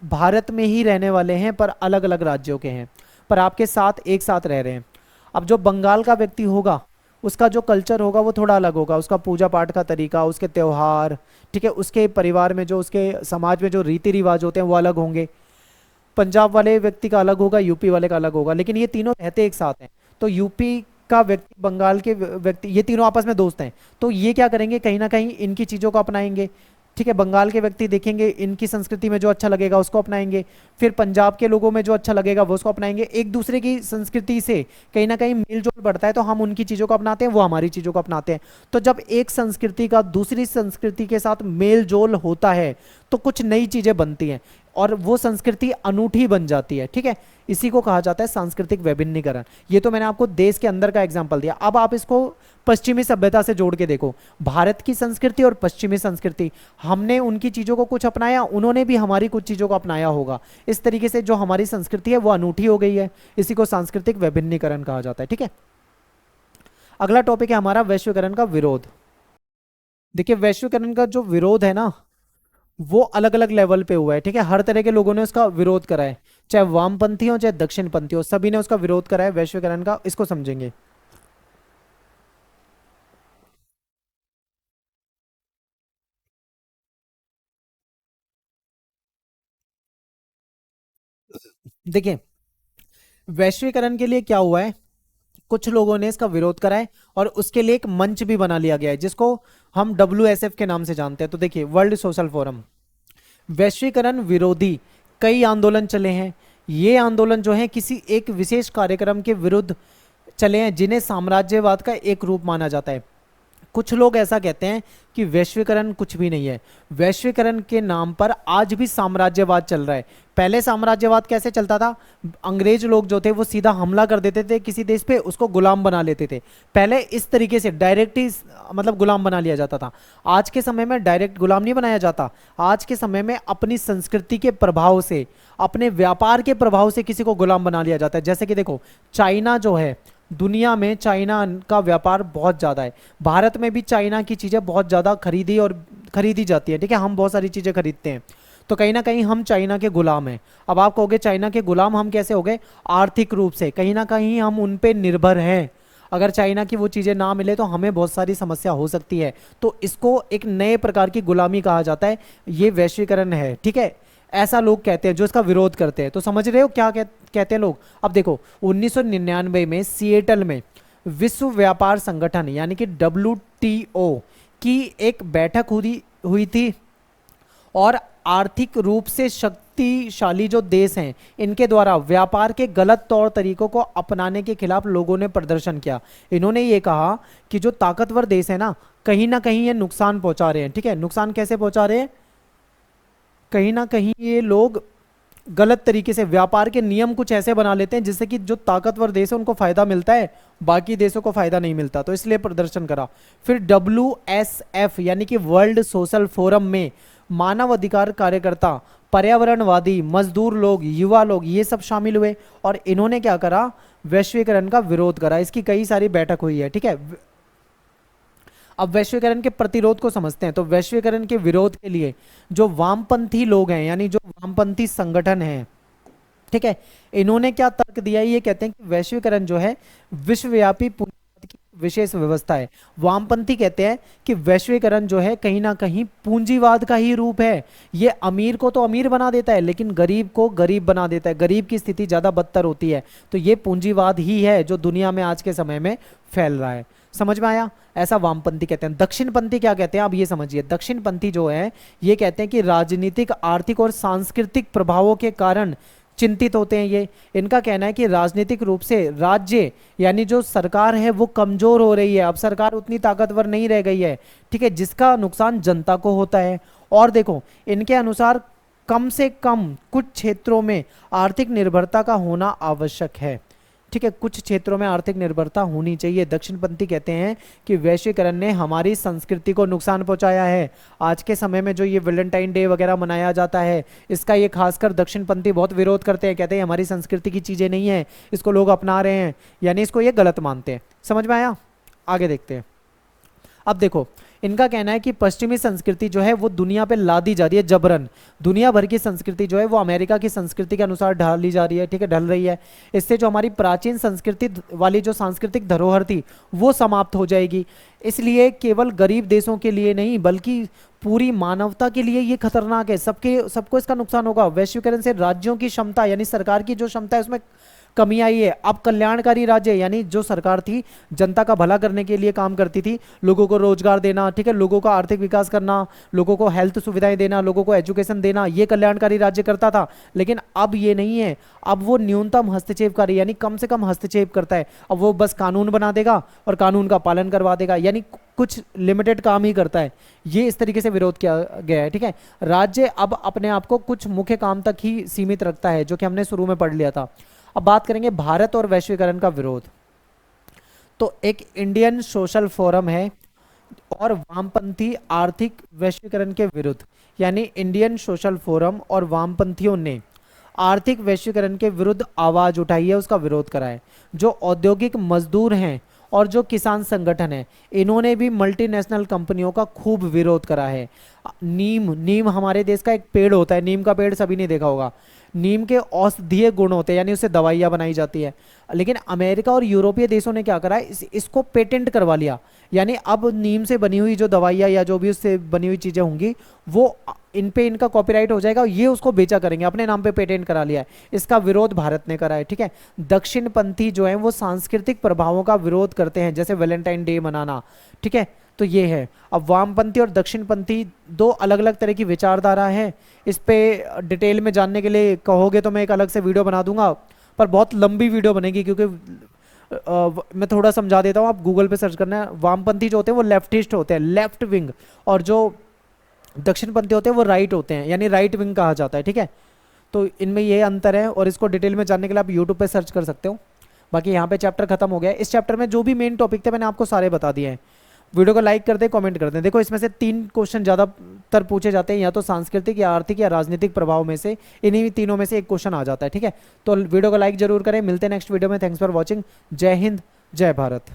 भारत में ही रहने वाले हैं पर अलग अलग राज्यों के हैं, पर आपके साथ एक साथ रह रहे हैं। अब जो बंगाल का व्यक्ति होगा उसका जो कल्चर होगा वो थोड़ा अलग होगा, उसका पूजा पाठ का तरीका, उसके त्यौहार, ठीक है, उसके परिवार में जो, उसके समाज में जो रीति रिवाज होते हैं वो अलग होंगे। पंजाब वाले व्यक्ति का अलग होगा, यूपी वाले का अलग होगा, लेकिन ये तीनों रहते एक साथ हैं। तो यूपी का व्यक्ति, बंगाल के व्यक्ति, ये तीनों आपस में दोस्त हैं, तो ये क्या करेंगे, कहीं ना कहीं इनकी चीज़ों को अपनाएंगे, ठीक है, बंगाल के व्यक्ति देखेंगे इनकी संस्कृति में जो अच्छा लगेगा उसको अपनाएंगे, फिर पंजाब के लोगों में जो अच्छा लगेगा वो उसको अपनाएंगे। एक दूसरे की संस्कृति से कहीं ना कहीं मेल जोल बढ़ता है, तो हम उनकी चीज़ों को अपनाते हैं, वो हमारी चीज़ों को अपनाते हैं। तो जब एक संस्कृति का दूसरी संस्कृति के साथ मेल जोल होता है तो कुछ नई चीज़ें बनती हैं और वो संस्कृति अनूठी बन जाती है। ठीक है, इसी को कहा जाता है सांस्कृतिक वैभिन्नीकरण। ये तो मैंने आपको देश के अंदर का एग्जाम्पल दिया। अब आप इसको पश्चिमी सभ्यता से जोड़ के देखो, भारत की संस्कृति और पश्चिमी संस्कृति, हमने उनकी चीज़ों को कुछ अपनाया, उन्होंने भी हमारी कुछ चीज़ों को अपनाया होगा। इस तरीके से जो हमारी संस्कृति है वो अनूठी हो गई है, इसी को सांस्कृतिक वैभिन्नीकरण कहा जाता है। ठीक है, अगला टॉपिक है हमारा वैश्वीकरण का विरोध। देखिए, वैश्वीकरण का जो विरोध है ना वो अलग अलग लेवल पे हुआ है। ठीक है, हर तरह के लोगों ने उसका विरोध करा है, चाहे वामपंथी हो चाहे दक्षिणपंथी हो, सभी ने उसका विरोध करा है वैश्वीकरण का। इसको समझेंगे। देखिए, वैश्वीकरण के लिए क्या हुआ है, कुछ लोगों ने इसका विरोध करा है और उसके लिए एक मंच भी बना लिया गया है जिसको हम WSF के नाम से जानते हैं। तो देखिए, वर्ल्ड सोशल फोरम, वैश्वीकरण विरोधी कई आंदोलन चले हैं। ये आंदोलन जो है किसी एक विशेष कार्यक्रम के विरुद्ध चले हैं जिन्हें साम्राज्यवाद का एक रूप माना जाता है। कुछ लोग ऐसा कहते हैं कि वैश्वीकरण कुछ भी नहीं है, वैश्वीकरण के नाम पर आज भी साम्राज्यवाद चल रहा है। पहले साम्राज्यवाद कैसे चलता था, अंग्रेज लोग जो थे वो सीधा हमला कर देते थे किसी देश पे, उसको गुलाम बना लेते थे। पहले इस तरीके से डायरेक्ट ही मतलब गुलाम बना लिया जाता था। आज के समय में डायरेक्ट गुलाम नहीं बनाया जाता, आज के समय में अपनी संस्कृति के प्रभाव से, अपने व्यापार के प्रभाव से किसी को गुलाम बना लिया जाता है। जैसे कि देखो, चाइना जो है, दुनिया में चाइना का व्यापार बहुत ज़्यादा है, भारत में भी चाइना की चीज़ें बहुत ज़्यादा खरीदी जाती है। ठीक है, हम बहुत सारी चीज़ें खरीदते हैं, तो कहीं ना कहीं हम चाइना के गुलाम हैं। अब आप कहोगे चाइना के गुलाम हम कैसे हो गए, आर्थिक रूप से कहीं ना कहीं हम उन पे निर्भर हैं। अगर चाइना की वो चीज़ें ना मिले तो हमें बहुत सारी समस्या हो सकती है। तो इसको एक नए प्रकार की गुलामी कहा जाता है, ये वैश्वीकरण है। ठीक है, ऐसा लोग कहते हैं जो इसका विरोध करते हैं। तो समझ रहे हो क्या कहते हैं लोग। अब देखो, 1999 में सिएटल में विश्व व्यापार संगठन यानी कि WTO की एक बैठक हुई थी और आर्थिक रूप से शक्तिशाली जो देश हैं इनके द्वारा व्यापार के गलत तौर तरीकों को अपनाने के खिलाफ लोगों ने प्रदर्शन किया। इन्होंने ये कहा कि जो ताकतवर देश है ना कहीं ये नुकसान पहुंचा रहे हैं। ठीक है, नुकसान कैसे पहुंचा रहे हैं, कहीं ना कहीं ये लोग गलत तरीके से व्यापार के नियम कुछ ऐसे बना लेते हैं जिससे कि जो ताकतवर देश है उनको फायदा मिलता है, बाकी देशों को फायदा नहीं मिलता। तो इसलिए प्रदर्शन करा। फिर WSF यानी कि वर्ल्ड सोशल फोरम में मानव अधिकार कार्यकर्ता, पर्यावरणवादी, मजदूर लोग, युवा लोग, ये सब शामिल हुए और इन्होंने क्या करा, वैश्वीकरण का विरोध करा। इसकी कई सारी बैठक हुई है। ठीक है, अब वैश्वीकरण के प्रतिरोध को समझते हैं। तो वैश्वीकरण के विरोध के लिए जो वामपंथी लोग हैं यानी जो वामपंथी संगठन हैं, ठीक है, इन्होंने क्या तर्क दिया, ये कहते हैं कि वैश्वीकरण जो है विश्वव्यापी पूंजीवाद की विशेष व्यवस्था है। वामपंथी कहते हैं कि वैश्वीकरण जो है कहीं ना कहीं पूंजीवाद का ही रूप है। ये अमीर को तो अमीर बना देता है लेकिन गरीब को गरीब बना देता है, गरीब की स्थिति ज़्यादा बदतर होती है। तो ये पूंजीवाद ही है जो दुनिया में आज के समय में फैल रहा है। समझ में आया, ऐसा वामपंथी कहते हैं। दक्षिणपंथी क्या कहते हैं, आप ये समझिए। दक्षिणपंथी जो है ये कहते हैं कि राजनीतिक, आर्थिक और सांस्कृतिक प्रभावों के कारण चिंतित होते हैं। ये इनका कहना है कि राजनीतिक रूप से राज्य यानी जो सरकार है वो कमजोर हो रही है, अब सरकार उतनी ताकतवर नहीं रह गई है। ठीक है, जिसका नुकसान जनता को होता है। और देखो, इनके अनुसार कम से कम कुछ क्षेत्रों में आर्थिक निर्भरता का होना आवश्यक है। ठीक है, कुछ क्षेत्रों में आर्थिक निर्भरता होनी चाहिए। दक्षिणपंथी कहते हैं कि वैश्वीकरण ने हमारी संस्कृति को नुकसान पहुंचाया है। आज के समय में जो ये वैलेंटाइन डे वगैरह मनाया जाता है, इसका ये खासकर दक्षिणपंथी बहुत विरोध करते हैं। कहते हैं हमारी संस्कृति की चीज़ें नहीं है, इसको लोग अपना रहे हैं, यानी इसको ये गलत मानते हैं। समझ में आया, आगे देखते हैं। अब देखो, इनका कहना है कि पश्चिमी संस्कृति जो है वो दुनिया पे लादी जा रही है जबरन। दुनिया भर की संस्कृति जो है वो अमेरिका की संस्कृति के अनुसार ढाली जा रही है। ठीक है, ढल रही है। इससे जो हमारी प्राचीन संस्कृति वाली जो सांस्कृतिक धरोहर थी वो समाप्त हो जाएगी। इसलिए केवल गरीब देशों के लिए नहीं बल्कि पूरी मानवता के लिए ये खतरनाक है। सबको इसका नुकसान होगा। वैश्वीकरण से राज्यों की क्षमता यानी सरकार की जो क्षमता है उसमें कमी आई है। अब कल्याणकारी राज्य यानी जो सरकार थी जनता का भला करने के लिए काम करती थी, लोगों को रोजगार देना, ठीक है, लोगों का आर्थिक विकास करना, लोगों को हेल्थ सुविधाएं देना, लोगों को एजुकेशन देना, ये कल्याणकारी राज्य करता था। लेकिन अब ये नहीं है, अब वो न्यूनतम हस्तक्षेपकारी यानी कम से कम हस्तक्षेप करता है। अब वो बस कानून बना देगा और कानून का पालन करवा देगा, यानी कुछ लिमिटेड काम ही करता है। ये इस तरीके से विरोध किया गया है, ठीक है। राज्य अब अपने आप को कुछ मुख्य काम तक ही सीमित रखता है, जो कि हमने शुरू में पढ़ लिया था। अब बात करेंगे भारत और वैश्वीकरण का विरोध। तो एक इंडियन सोशल फोरम है और वामपंथी आर्थिक वैश्वीकरण के विरुद्ध, यानी इंडियन सोशल फोरम और वामपंथियों ने आर्थिक वैश्वीकरण के विरुद्ध आवाज उठाई है, उसका विरोध करा है। जो औद्योगिक मजदूर हैं और जो किसान संगठन है, इन्होंने भी मल्टीनेशनल कंपनियों का खूब विरोध करा है। नीम हमारे देश का एक पेड़ होता है, नीम का पेड़ सभी ने देखा होगा। नीम के औषधीय गुण होते हैं, यानी उससे दवाइयाँ बनाई जाती है। लेकिन अमेरिका और यूरोपीय देशों ने क्या करा है, इसको पेटेंट करवा लिया। यानी अब नीम से बनी हुई जो दवाइयाँ या जो भी उससे बनी हुई चीज़ें होंगी, वो इन पे इनका कॉपीराइट हो जाएगा और ये उसको बेचा करेंगे, अपने नाम पे पेटेंट करा लिया है। इसका विरोध भारत ने करा है, ठीक है। दक्षिणपंथी जो है वो सांस्कृतिक प्रभावों का विरोध करते हैं, जैसे वैलेंटाइन डे मनाना, ठीक है। तो ये है। अब वामपंथी और दक्षिणपंथी दो अलग अलग तरह की विचारधारा है। इस पे डिटेल में जानने के लिए कहोगे तो मैं एक अलग से वीडियो बना दूंगा, पर बहुत लंबी वीडियो बनेगी, क्योंकि मैं थोड़ा समझा देता हूँ। आप गूगल पे सर्च करना है। वामपंथी जो होते हैं वो लेफ्टिस्ट होते हैं, लेफ्ट विंग, और जो दक्षिणपंथी होते हैं वो राइट होते हैं, यानी राइट विंग कहा जाता है, ठीक है। तो इनमें ये अंतर है, और इसको डिटेल में जानने के लिए आप यूट्यूब पे सर्च कर सकते हो। बाकी यहाँ पे चैप्टर खत्म हो गया है। इस चैप्टर में जो भी मेन टॉपिक थे मैंने आपको सारे बता दिए हैं। वीडियो को लाइक कर दे, कमेंट कर दें। देखो इसमें से 3 क्वेश्चन ज़्यादातर पूछे जाते हैं, या तो सांस्कृतिक या आर्थिक या राजनीतिक प्रभाव में से, इन्हीं तीनों में से एक क्वेश्चन आ जाता है, ठीक है। तो वीडियो को लाइक जरूर करें। मिलते हैं नेक्स्ट वीडियो में। Thanks for watching. जय हिंद, जय भारत।